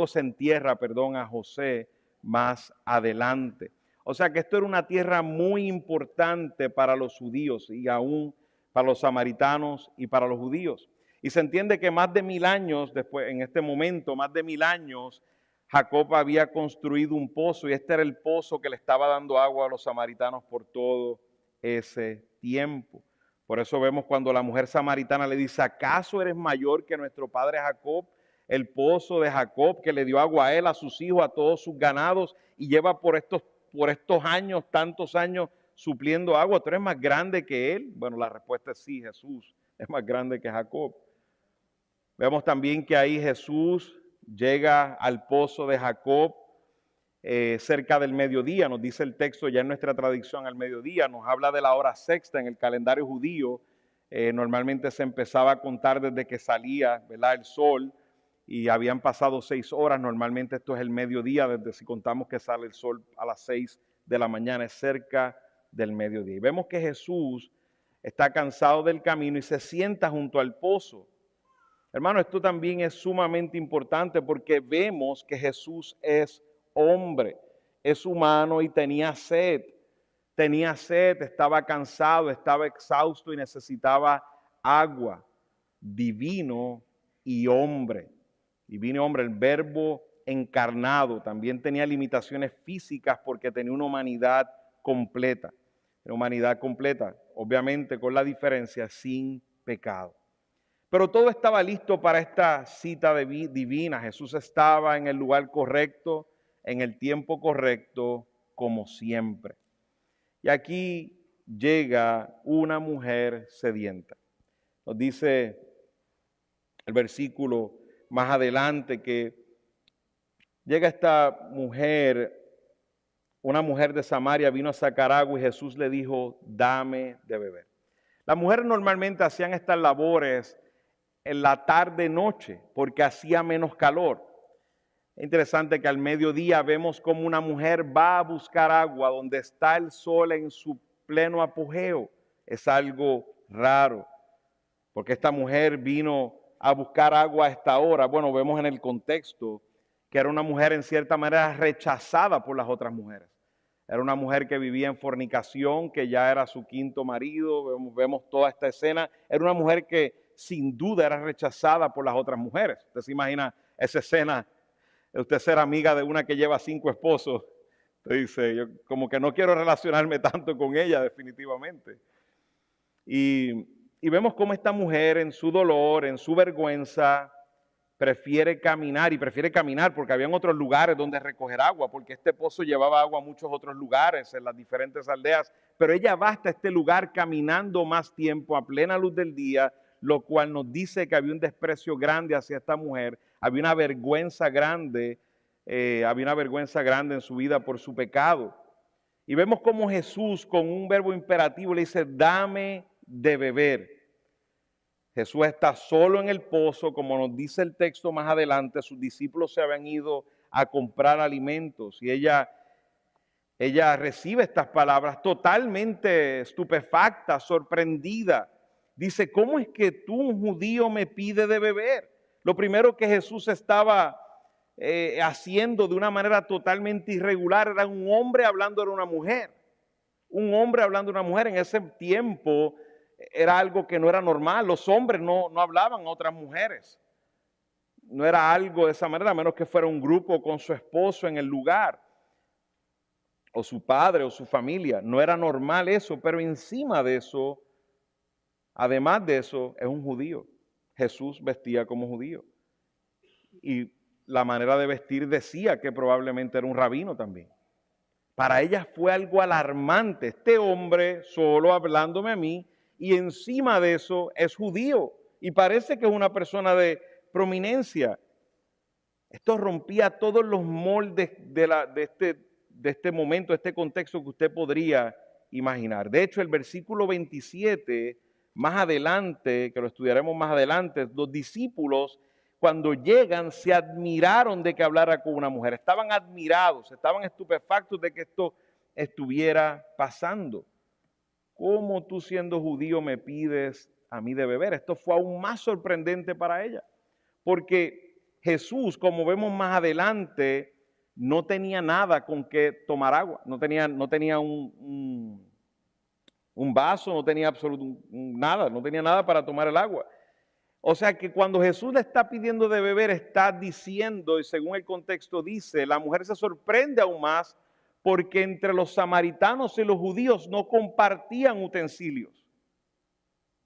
se entierra, a José más adelante. O sea que esto era una tierra muy importante para los judíos y aún para los samaritanos y para los judíos. Y se entiende que más de 1000 años después, en este momento, más de 1000 años, Jacob había construido un pozo y este era el pozo que le estaba dando agua a los samaritanos por todo ese tiempo. Por eso vemos cuando la mujer samaritana le dice, ¿acaso eres mayor que nuestro padre Jacob? El pozo de Jacob que le dio agua a él, a sus hijos, a todos sus ganados y lleva por estos años, tantos años, supliendo agua. ¿Tú eres más grande que él? Bueno, la respuesta es sí, Jesús es más grande que Jacob. Vemos también que ahí Jesús llega al pozo de Jacob cerca del mediodía, nos dice el texto ya en nuestra tradición al mediodía, nos habla de la hora sexta en el calendario judío. Normalmente se empezaba a contar desde que salía, ¿verdad?, el sol y habían pasado 6 horas, normalmente esto es el mediodía, desde si contamos que sale el sol a las 6 de la mañana, es cerca del mediodía. Y vemos que Jesús está cansado del camino y se sienta junto al pozo. Hermano, esto también es sumamente importante porque vemos que Jesús es hombre, es humano y tenía sed, estaba cansado, estaba exhausto y necesitaba agua. Divino y hombre, el verbo encarnado, también tenía limitaciones físicas porque tenía una humanidad completa. Una humanidad completa, obviamente con la diferencia, sin pecado. Pero todo estaba listo para esta cita divina. Jesús estaba en el lugar correcto, en el tiempo correcto, como siempre. Y aquí llega una mujer sedienta. Nos dice el versículo más adelante que llega esta mujer, una mujer de Samaria vino a sacar agua y Jesús le dijo, dame de beber. Las mujeres normalmente hacían estas labores en la tarde-noche porque hacía menos calor. Es interesante que al mediodía vemos como una mujer va a buscar agua donde está el sol en su pleno apogeo. Es algo raro, porque esta mujer vino a buscar agua a esta hora. Bueno, vemos en el contexto que era una mujer en cierta manera rechazada por las otras mujeres. Era una mujer que vivía en fornicación, que ya era su quinto marido. Vemos toda esta escena. Era una mujer que sin duda era rechazada por las otras mujeres. Usted se imagina esa escena, usted ser amiga de una que lleva 5 esposos. Usted dice, yo como que no quiero relacionarme tanto con ella definitivamente. Y vemos cómo esta mujer en su dolor, en su vergüenza, prefiere caminar porque habían otros lugares donde recoger agua, porque este pozo llevaba agua a muchos otros lugares en las diferentes aldeas, pero ella va hasta este lugar caminando más tiempo a plena luz del día, lo cual nos dice que había un desprecio grande hacia esta mujer, había una vergüenza grande en su vida por su pecado. Y vemos cómo Jesús con un verbo imperativo le dice, dame de beber. Jesús está solo en el pozo, como nos dice el texto más adelante, sus discípulos se habían ido a comprar alimentos y ella recibe estas palabras totalmente estupefacta, sorprendida. Dice, ¿cómo es que tú, un judío, me pides de beber? Lo primero que Jesús estaba haciendo de una manera totalmente irregular era un hombre hablando de una mujer. Un hombre hablando de una mujer en ese tiempo era algo que no era normal. Los hombres no hablaban a otras mujeres. No era algo de esa manera, a menos que fuera un grupo con su esposo en el lugar, o su padre, o su familia. No era normal eso, pero encima de eso, además de eso, es un judío. Jesús vestía como judío. Y la manera de vestir decía que probablemente era un rabino también. Para ella fue algo alarmante. Este hombre solo hablándome a mí, y encima de eso es judío y parece que es una persona de prominencia. Esto rompía todos los moldes de este momento, de este contexto que usted podría imaginar. De hecho, el versículo 27, más adelante, que lo estudiaremos más adelante, los discípulos cuando llegan se admiraron de que hablara con una mujer. Estaban admirados, estaban estupefactos de que esto estuviera pasando. ¿Cómo tú siendo judío me pides a mí de beber? Esto fue aún más sorprendente para ella, porque Jesús, como vemos más adelante, no tenía nada con que tomar agua, no tenía un vaso, no tenía nada, no tenía nada para tomar el agua. O sea que cuando Jesús le está pidiendo de beber, está diciendo, y según el contexto dice, la mujer se sorprende aún más, porque entre los samaritanos y los judíos no compartían utensilios.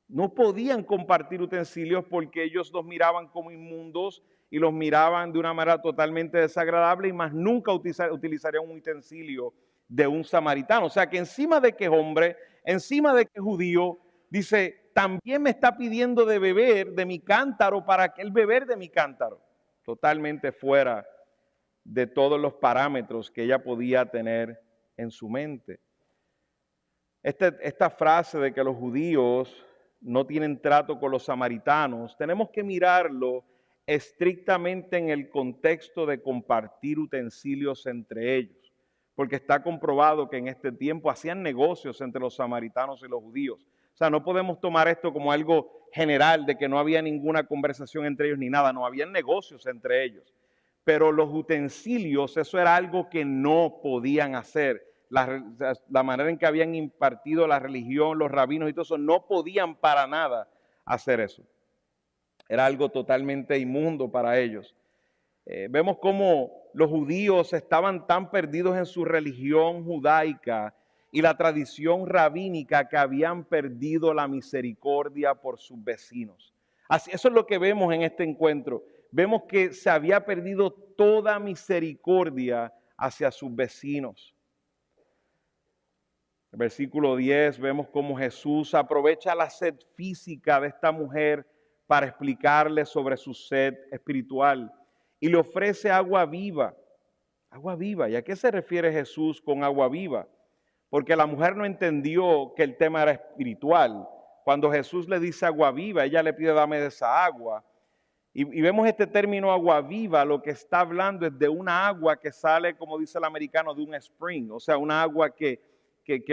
No podían compartir utensilios porque ellos los miraban como inmundos y los miraban de una manera totalmente desagradable y más nunca utilizarían un utensilio de un samaritano. O sea que encima de que es hombre, encima de que es judío, dice, también me está pidiendo de beber de mi cántaro para que él beber de mi cántaro. Totalmente fuera de todos los parámetros que ella podía tener en su mente. Esta frase de que los judíos no tienen trato con los samaritanos, tenemos que mirarlo estrictamente en el contexto de compartir utensilios entre ellos, porque está comprobado que en este tiempo hacían negocios entre los samaritanos y los judíos. O sea, no podemos tomar esto como algo general de que no había ninguna conversación entre ellos ni nada, no, habían negocios entre ellos. Pero los utensilios, eso era algo que no podían hacer. La manera en que habían impartido la religión, los rabinos y todo eso, no podían para nada hacer eso. Era algo totalmente inmundo para ellos. Vemos cómo los judíos estaban tan perdidos en su religión judaica y la tradición rabínica que habían perdido la misericordia por sus vecinos. Así, eso es lo que vemos en este encuentro. Vemos que se había perdido toda misericordia hacia sus vecinos. En el versículo 10 vemos cómo Jesús aprovecha la sed física de esta mujer para explicarle sobre su sed espiritual y le ofrece agua viva. Agua viva. ¿Y a qué se refiere Jesús con agua viva? Porque la mujer no entendió que el tema era espiritual. Cuando Jesús le dice agua viva, ella le pide dame de esa agua. Y vemos este término agua viva, lo que está hablando es de una agua que sale, como dice el americano, de un spring. O sea, una agua que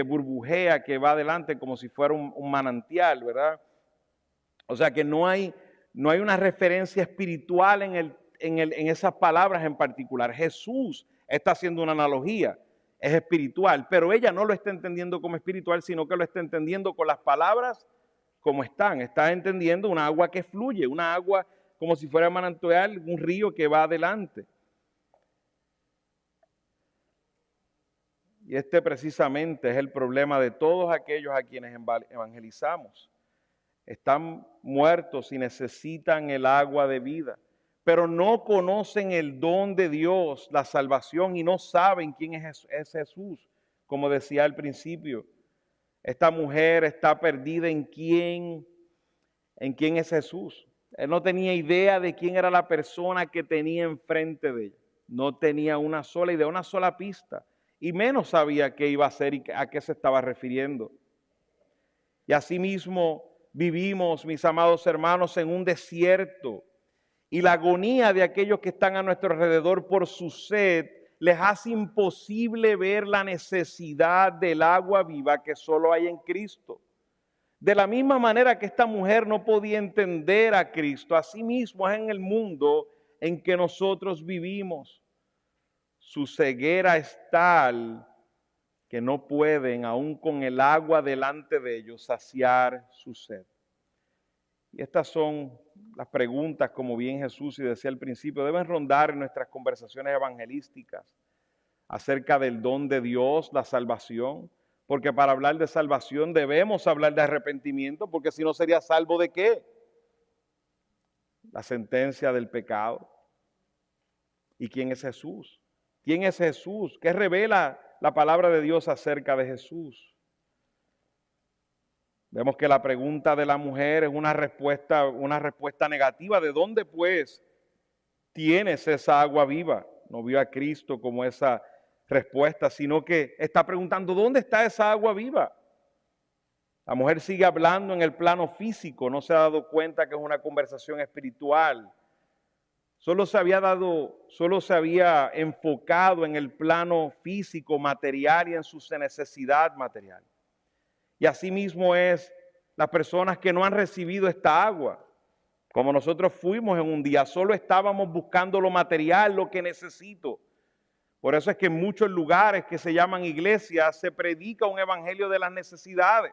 burbujea, que va adelante como si fuera un manantial, ¿verdad? O sea que no hay una referencia espiritual en esas palabras en particular. Jesús está haciendo una analogía, es espiritual, pero ella no lo está entendiendo como espiritual, sino que lo está entendiendo con las palabras como están. Está entendiendo una agua que fluye, una agua como si fuera manantial, un río que va adelante. Y este precisamente es el problema de todos aquellos a quienes evangelizamos. Están muertos y necesitan el agua de vida, pero no conocen el don de Dios, la salvación, y no saben quién es Jesús, como decía al principio. Esta mujer está perdida en quién es Jesús. Él no tenía idea de quién era la persona que tenía enfrente de ella. No tenía una sola idea, una sola pista, y menos sabía qué iba a hacer y a qué se estaba refiriendo. Y asimismo vivimos, mis amados hermanos, en un desierto, y la agonía de aquellos que están a nuestro alrededor por su sed les hace imposible ver la necesidad del agua viva que solo hay en Cristo. De la misma manera que esta mujer no podía entender a Cristo, asimismo es en el mundo en que nosotros vivimos. Su ceguera es tal que no pueden, aun con el agua delante de ellos, saciar su sed. Y estas son las preguntas, como bien Jesús y decía al principio, deben rondar en nuestras conversaciones evangelísticas acerca del don de Dios, la salvación, porque para hablar de salvación debemos hablar de arrepentimiento, porque si no sería salvo ¿de qué? La sentencia del pecado. ¿Y quién es Jesús? ¿Quién es Jesús? ¿Qué revela la palabra de Dios acerca de Jesús? Vemos que la pregunta de la mujer es una respuesta negativa. ¿De dónde pues tienes esa agua viva? No vio a Cristo como esa respuesta, sino que está preguntando, ¿dónde está esa agua viva? La mujer sigue hablando en el plano físico, no se ha dado cuenta que es una conversación espiritual. Solo se había enfocado en el plano físico, material y en su necesidad material. Y asimismo es las personas que no han recibido esta agua. Como nosotros fuimos en un día, solo estábamos buscando lo material, lo que necesito. Por eso es que en muchos lugares que se llaman iglesias se predica un evangelio de las necesidades.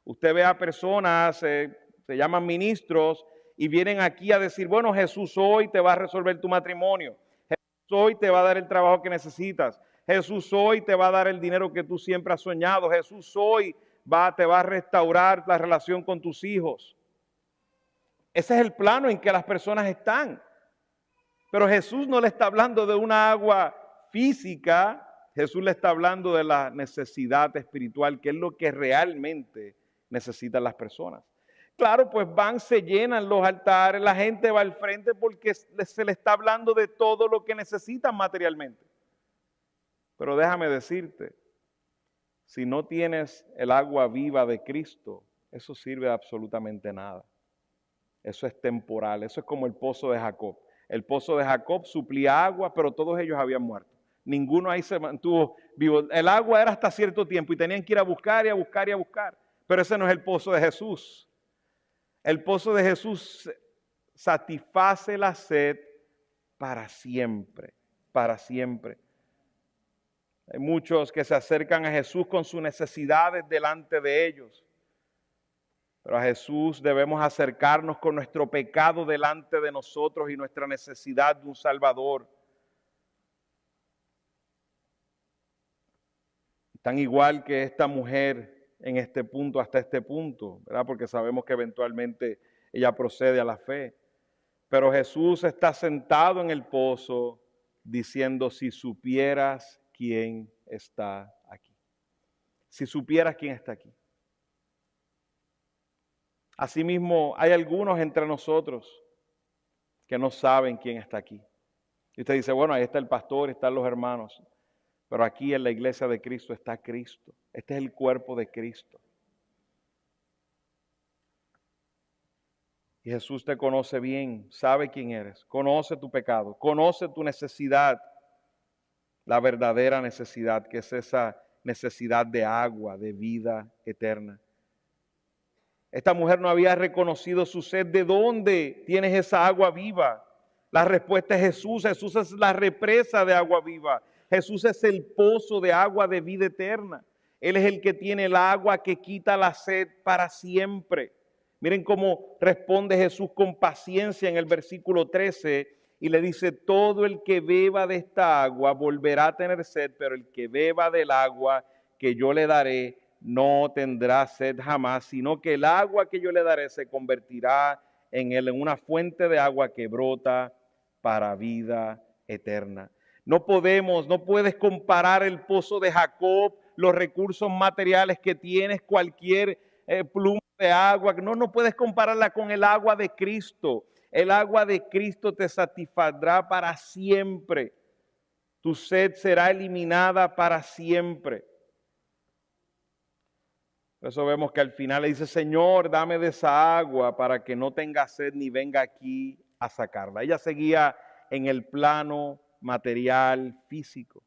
Usted ve a personas, se llaman ministros, y vienen aquí a decir, bueno, Jesús hoy te va a resolver tu matrimonio. Jesús hoy te va a dar el trabajo que necesitas. Jesús hoy te va a dar el dinero que tú siempre has soñado. Jesús hoy te va a restaurar la relación con tus hijos. Ese es el plano en que las personas están. Pero Jesús no le está hablando de una agua física, Jesús le está hablando de la necesidad espiritual, que es lo que realmente necesitan las personas. Claro, pues van, se llenan los altares, la gente va al frente porque se le está hablando de todo lo que necesitan materialmente. Pero déjame decirte, si no tienes el agua viva de Cristo, eso sirve de absolutamente nada. Eso es temporal, eso es como el pozo de Jacob. El pozo de Jacob suplía agua, pero todos ellos habían muerto. Ninguno ahí se mantuvo vivo. El agua era hasta cierto tiempo y tenían que ir a buscar y a buscar y a buscar. Pero ese no es el pozo de Jesús. El pozo de Jesús satisface la sed para siempre, para siempre. Hay muchos que se acercan a Jesús con sus necesidades delante de ellos. Pero a Jesús debemos acercarnos con nuestro pecado delante de nosotros y nuestra necesidad de un Salvador. Tan igual que esta mujer en este punto, hasta este punto, ¿verdad? Porque sabemos que eventualmente ella procede a la fe. Pero Jesús está sentado en el pozo diciendo, si supieras quién está aquí. Si supieras quién está aquí. Asimismo, hay algunos entre nosotros que no saben quién está aquí. Y usted dice, bueno, ahí está el pastor, están los hermanos. Pero aquí en la iglesia de Cristo está Cristo. Este es el cuerpo de Cristo. Y Jesús te conoce bien, sabe quién eres, conoce tu pecado, conoce tu necesidad, la verdadera necesidad, que es esa necesidad de agua, de vida eterna. Esta mujer no había reconocido su sed. ¿De dónde tienes esa agua viva? La respuesta es Jesús. Jesús es la represa de agua viva. Jesús es el pozo de agua de vida eterna. Él es el que tiene el agua que quita la sed para siempre. Miren cómo responde Jesús con paciencia en el versículo 13 y le dice, todo el que beba de esta agua volverá a tener sed, pero el que beba del agua que yo le daré no tendrá sed jamás, sino que el agua que yo le daré se convertirá en él en una fuente de agua que brota para vida eterna. No puedes comparar el pozo de Jacob, los recursos materiales que tienes, cualquier pluma de agua. No puedes compararla con el agua de Cristo. El agua de Cristo te satisfacrá para siempre. Tu sed será eliminada para siempre. Por eso vemos que al final le dice, Señor, dame de esa agua para que no tenga sed ni venga aquí a sacarla. Ella seguía en el plano material, físico.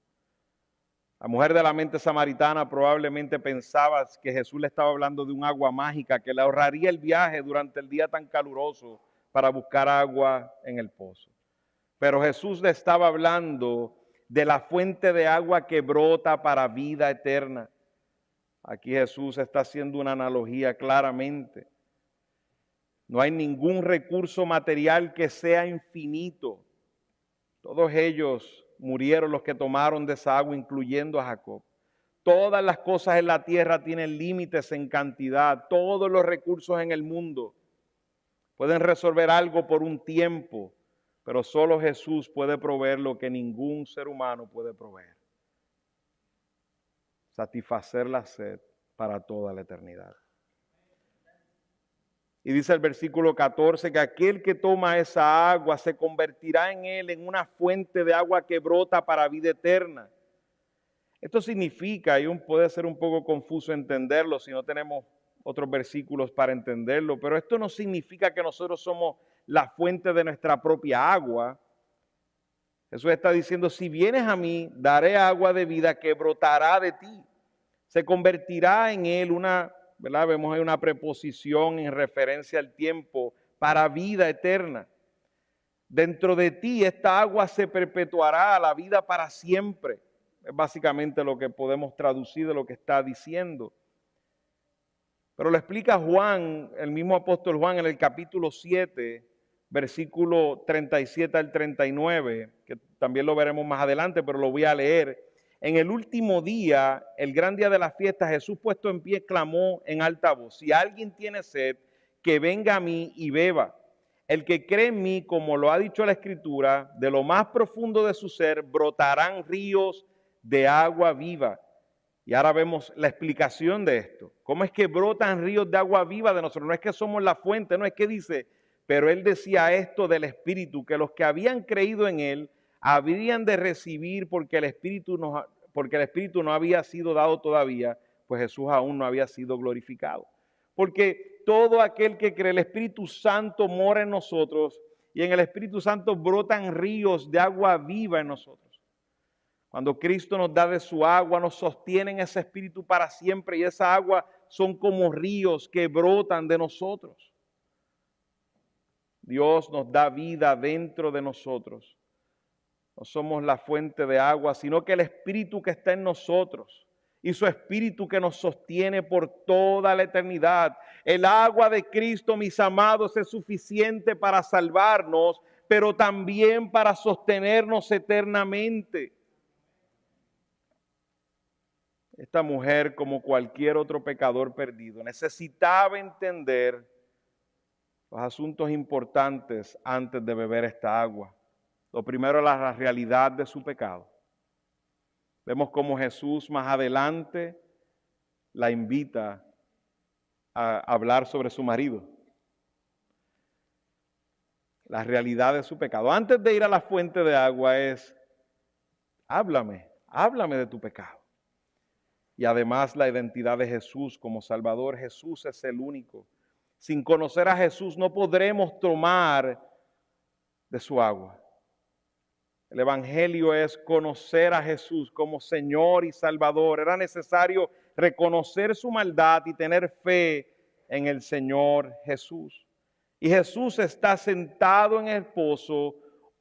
La mujer de la mente samaritana probablemente pensaba que Jesús le estaba hablando de un agua mágica que le ahorraría el viaje durante el día tan caluroso para buscar agua en el pozo. Pero Jesús le estaba hablando de la fuente de agua que brota para vida eterna. Aquí Jesús está haciendo una analogía claramente. No hay ningún recurso material que sea infinito. Todos ellos murieron los que tomaron de esa agua, incluyendo a Jacob. Todas las cosas en la tierra tienen límites en cantidad. Todos los recursos en el mundo pueden resolver algo por un tiempo, pero solo Jesús puede proveer lo que ningún ser humano puede proveer. Satisfacer la sed para toda la eternidad. Y dice el versículo 14 que aquel que toma esa agua se convertirá en él en una fuente de agua que brota para vida eterna. Esto significa, y puede ser un poco confuso entenderlo si no tenemos otros versículos para entenderlo, pero esto no significa que nosotros somos la fuente de nuestra propia agua. Jesús está diciendo, si vienes a mí, daré agua de vida que brotará de ti. Se convertirá en él ¿verdad? Vemos ahí una preposición en referencia al tiempo para vida eterna. Dentro de ti esta agua se perpetuará a la vida para siempre. Es básicamente lo que podemos traducir de lo que está diciendo. Pero lo explica Juan, el mismo apóstol Juan en el capítulo 7, versículo 37 al 39, que también lo veremos más adelante, pero lo voy a leer. En el último día, el gran día de la fiesta, Jesús puesto en pie clamó en alta voz, si alguien tiene sed, que venga a mí y beba. El que cree en mí, como lo ha dicho la Escritura, de lo más profundo de su ser brotarán ríos de agua viva. Y ahora vemos la explicación de esto. ¿Cómo es que brotan ríos de agua viva de nosotros? No es que somos la fuente, no es que dice, pero él decía esto del Espíritu, que los que habían creído en él habrían de recibir porque el Espíritu no había sido dado todavía, pues Jesús aún no había sido glorificado. Porque todo aquel que cree, el Espíritu Santo mora en nosotros y en el Espíritu Santo brotan ríos de agua viva en nosotros. Cuando Cristo nos da de su agua, nos sostiene en ese Espíritu para siempre y esa agua son como ríos que brotan de nosotros. Dios nos da vida dentro de nosotros. No somos la fuente de agua, sino que el Espíritu que está en nosotros. y su Espíritu que nos sostiene por toda la eternidad. El agua de Cristo, mis amados, es suficiente para salvarnos, pero también para sostenernos eternamente. Esta mujer, como cualquier otro pecador perdido, necesitaba entender los asuntos importantes antes de beber esta agua. Lo primero, la realidad de su pecado. Vemos cómo Jesús más adelante la invita a hablar sobre su marido. La realidad de su pecado. Antes de ir a la fuente de agua es, háblame de tu pecado. Y además la identidad de Jesús como Salvador. Jesús es el único. Sin conocer a Jesús no podremos tomar de su agua. El Evangelio es conocer a Jesús como Señor y Salvador. Era necesario reconocer su maldad y tener fe en el Señor Jesús. Y Jesús está sentado en el pozo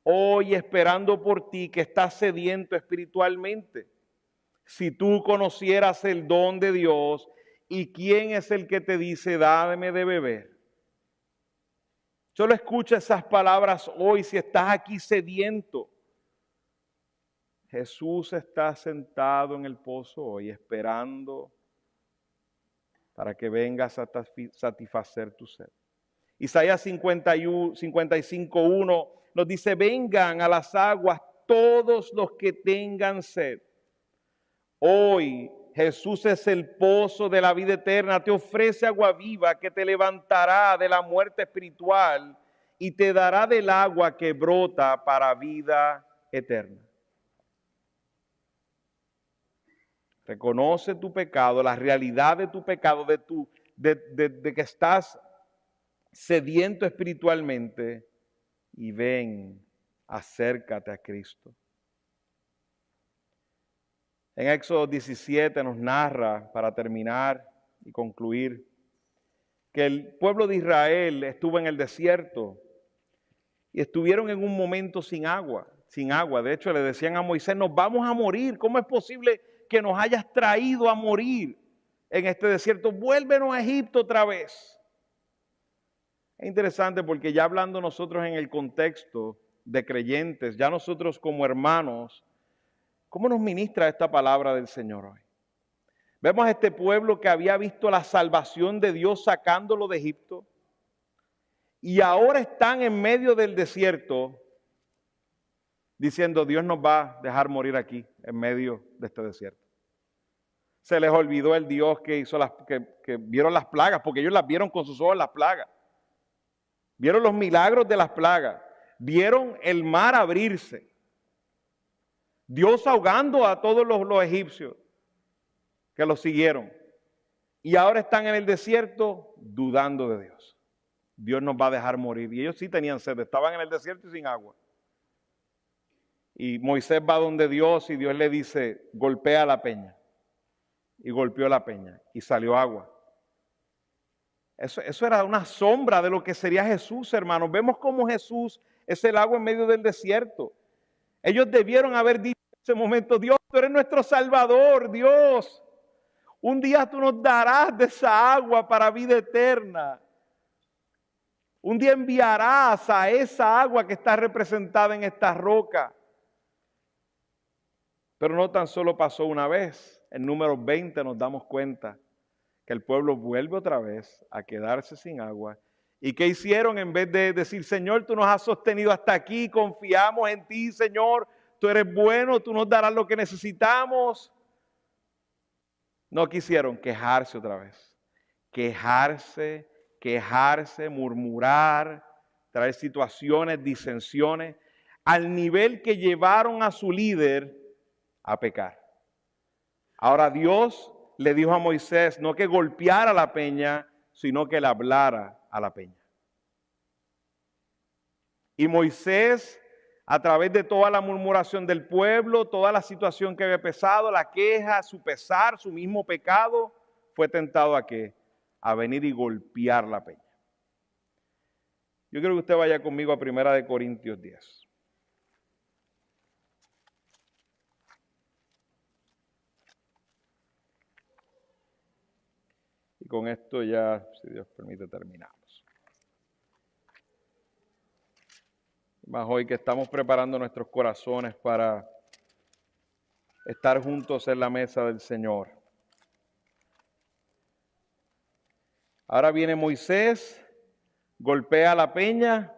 hoy esperando por ti, que estás sediento espiritualmente. Si tú conocieras el don de Dios y quién es el que te dice, dame de beber. Solo escucha esas palabras hoy si estás aquí sediento. Jesús está sentado en el pozo hoy esperando para que vengas a satisfacer tu sed. Isaías 55:1 nos dice, vengan a las aguas todos los que tengan sed. Hoy Jesús es el pozo de la vida eterna, te ofrece agua viva que te levantará de la muerte espiritual y te dará del agua que brota para vida eterna. Reconoce tu pecado, la realidad de tu pecado, de que estás sediento espiritualmente y ven, acércate a Cristo. En Éxodo 17 nos narra, para terminar y concluir, que el pueblo de Israel estuvo en el desierto y estuvieron en un momento sin agua. De hecho, le decían a Moisés, nos vamos a morir. ¿Cómo es posible que nos hayas traído a morir en este desierto? Vuélvenos a Egipto otra vez. Es interesante porque ya hablando nosotros en el contexto de creyentes, ya nosotros como hermanos, ¿cómo nos ministra esta palabra del Señor hoy? Vemos a este pueblo que había visto la salvación de Dios sacándolo de Egipto y ahora están en medio del desierto diciendo, Dios nos va a dejar morir aquí en medio de este desierto. Se les olvidó el Dios que hizo que vieron las plagas, porque ellos las vieron con sus ojos las plagas. Vieron los milagros de las plagas, vieron el mar abrirse. Dios ahogando a todos los egipcios que los siguieron. Y ahora están en el desierto dudando de Dios. Dios nos va a dejar morir. Y ellos sí tenían sed, estaban en el desierto y sin agua. Y Moisés va donde Dios y Dios le dice, golpea la peña. Y golpeó la peña y salió agua. Eso era una sombra de lo que sería Jesús, hermanos. Vemos cómo Jesús es el agua en medio del desierto. Ellos debieron haber dicho en ese momento, Dios, tú eres nuestro Salvador, Dios. Un día tú nos darás de esa agua para vida eterna. Un día enviarás a esa agua que está representada en esta roca. Pero no tan solo pasó una vez. En Números 20 nos damos cuenta que el pueblo vuelve otra vez a quedarse sin agua. ¿Y qué hicieron? En vez de decir, Señor, tú nos has sostenido hasta aquí, confiamos en ti, Señor, tú eres bueno, tú nos darás lo que necesitamos. No quisieron quejarse otra vez. Quejarse, murmurar, traer situaciones, disensiones, al nivel que llevaron a su líder a pecar. Ahora Dios le dijo a Moisés no que golpeara la peña, sino que le hablara a la peña. Y Moisés, a través de toda la murmuración del pueblo, toda la situación que había pesado, la queja, su pesar, su mismo pecado, fue tentado ¿a qué? A venir y golpear la peña. Yo quiero que usted vaya conmigo a 1 Corintios 10. Y con esto ya, si Dios permite, terminamos. Más hoy que estamos preparando nuestros corazones para estar juntos en la mesa del Señor. Ahora viene Moisés, golpea la peña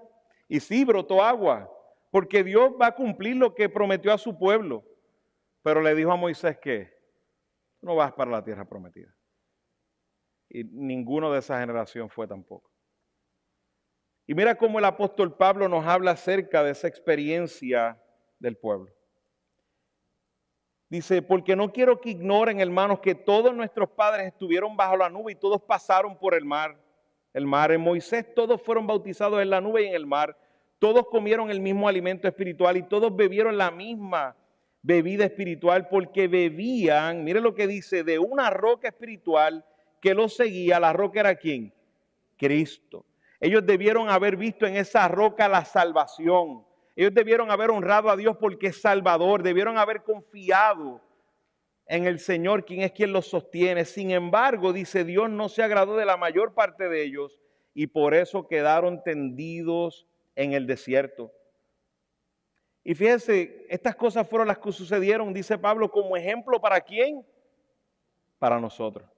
y sí, brotó agua, porque Dios va a cumplir lo que prometió a su pueblo. Pero le dijo a Moisés que no vas para la tierra prometida. Y ninguno de esa generación fue tampoco. Y mira cómo el apóstol Pablo nos habla acerca de esa experiencia del pueblo. Dice, porque no quiero que ignoren, hermanos, que todos nuestros padres estuvieron bajo la nube y todos pasaron por el mar. En Moisés todos fueron bautizados en la nube y en el mar. Todos comieron el mismo alimento espiritual y todos bebieron la misma bebida espiritual porque bebían, mire lo que dice, de una roca espiritual que los seguía. La roca era ¿quién? Cristo. Ellos debieron haber visto en esa roca la salvación. Ellos debieron haber honrado a Dios porque es Salvador. Debieron haber confiado en el Señor, quien es quien los sostiene. Sin embargo, dice, Dios no se agradó de la mayor parte de ellos y por eso quedaron tendidos en el desierto. Y fíjense, estas cosas fueron las que sucedieron, dice Pablo, como ejemplo ¿para quién? Para nosotros.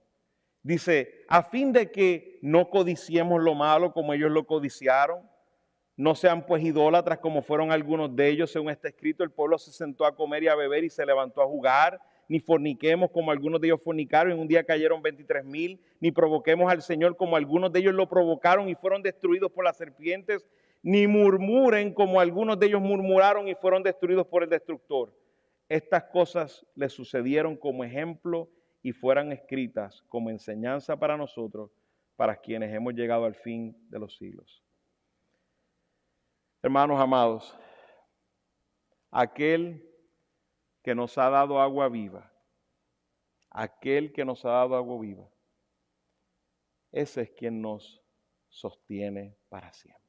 Dice, a fin de que no codiciemos lo malo como ellos lo codiciaron, no sean pues idólatras como fueron algunos de ellos, según está escrito, el pueblo se sentó a comer y a beber y se levantó a jugar, ni forniquemos como algunos de ellos fornicaron y en un día cayeron 23,000, ni provoquemos al Señor como algunos de ellos lo provocaron y fueron destruidos por las serpientes, ni murmuren como algunos de ellos murmuraron y fueron destruidos por el destructor. Estas cosas les sucedieron como ejemplo y fueran escritas como enseñanza para nosotros, para quienes hemos llegado al fin de los siglos. Hermanos amados, aquel que nos ha dado agua viva, ese es quien nos sostiene para siempre.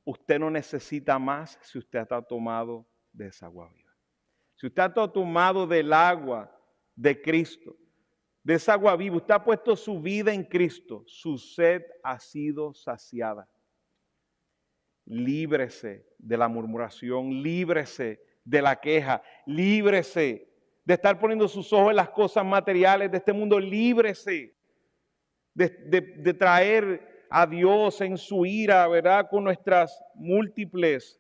Usted no necesita más si usted está tomado de esa agua viva. Si usted está tomado del agua de Cristo, de esa agua viva, usted ha puesto su vida en Cristo, su sed ha sido saciada. Líbrese de la murmuración, líbrese de la queja, líbrese de estar poniendo sus ojos en las cosas materiales de este mundo, líbrese de traer a Dios en su ira, ¿verdad? Con nuestras múltiples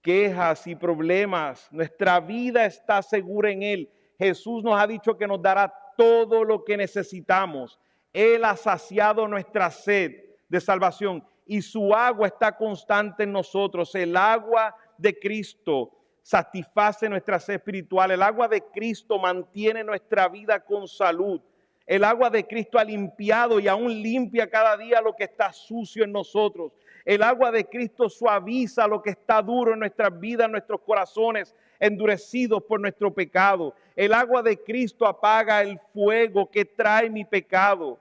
quejas y problemas. Nuestra vida está segura en Él. Jesús nos ha dicho que nos dará todo lo que necesitamos. Él ha saciado nuestra sed de salvación y su agua está constante en nosotros. El agua de Cristo satisface nuestra sed espiritual. El agua de Cristo mantiene nuestra vida con salud. El agua de Cristo ha limpiado y aún limpia cada día lo que está sucio en nosotros. El agua de Cristo suaviza lo que está duro en nuestras vidas, en nuestros corazones, endurecidos por nuestro pecado. El agua de Cristo apaga el fuego que trae mi pecado.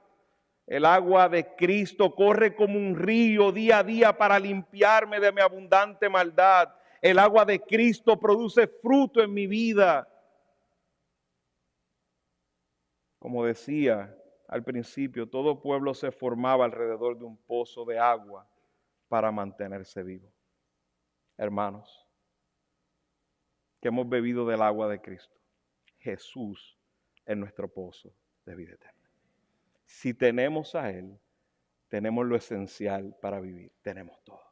El agua de Cristo corre como un río día a día para limpiarme de mi abundante maldad. El agua de Cristo produce fruto en mi vida. Como decía al principio, todo pueblo se formaba alrededor de un pozo de agua para mantenerse vivo. Hermanos, que hemos bebido del agua de Cristo, Jesús es nuestro pozo de vida eterna. Si tenemos a Él, tenemos lo esencial para vivir, tenemos todo.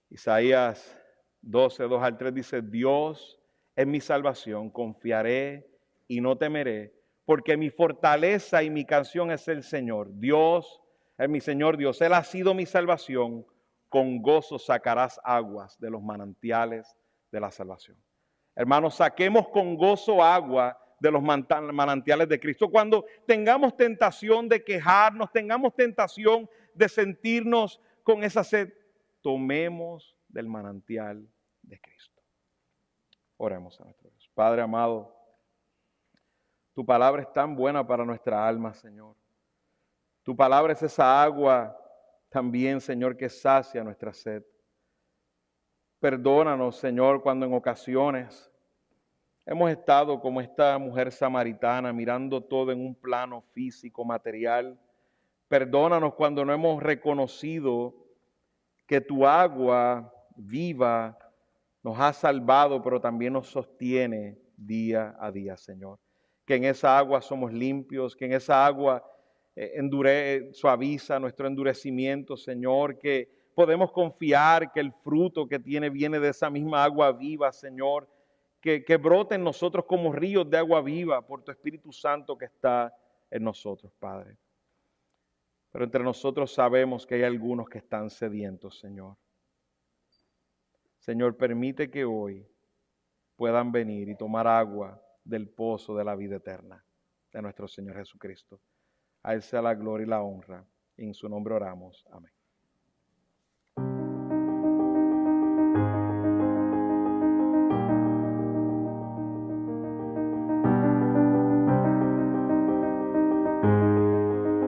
Isaías 12, 2 al 3 dice, Dios es mi salvación, confiaré y no temeré, porque mi fortaleza y mi canción es el Señor. Dios es mi Señor Dios, Él ha sido mi salvación, con gozo sacarás aguas de los manantiales de la salvación. Hermanos, saquemos con gozo agua de los manantiales de Cristo. Cuando tengamos tentación de quejarnos, tengamos tentación de sentirnos con esa sed, tomemos del manantial de Cristo. Oremos a nuestro Dios. Padre amado, tu palabra es tan buena para nuestra alma, Señor. Tu palabra es esa agua también, Señor, que sacia nuestra sed. Perdónanos, Señor, cuando en ocasiones Hemos estado como esta mujer samaritana mirando todo en un plano físico, material. Perdónanos cuando no hemos reconocido que tu agua viva nos ha salvado, pero también nos sostiene día a día, Señor. Que en esa agua somos limpios, que en esa agua suaviza nuestro endurecimiento, Señor, que podemos confiar que el fruto que tiene viene de esa misma agua viva, Señor, que brote en nosotros como ríos de agua viva por tu Espíritu Santo que está en nosotros, Padre. Pero entre nosotros sabemos que hay algunos que están sedientos, Señor. Señor, permite que hoy puedan venir y tomar agua del pozo de la vida eterna de nuestro Señor Jesucristo. A Él sea la gloria y la honra. En su nombre oramos. Amén.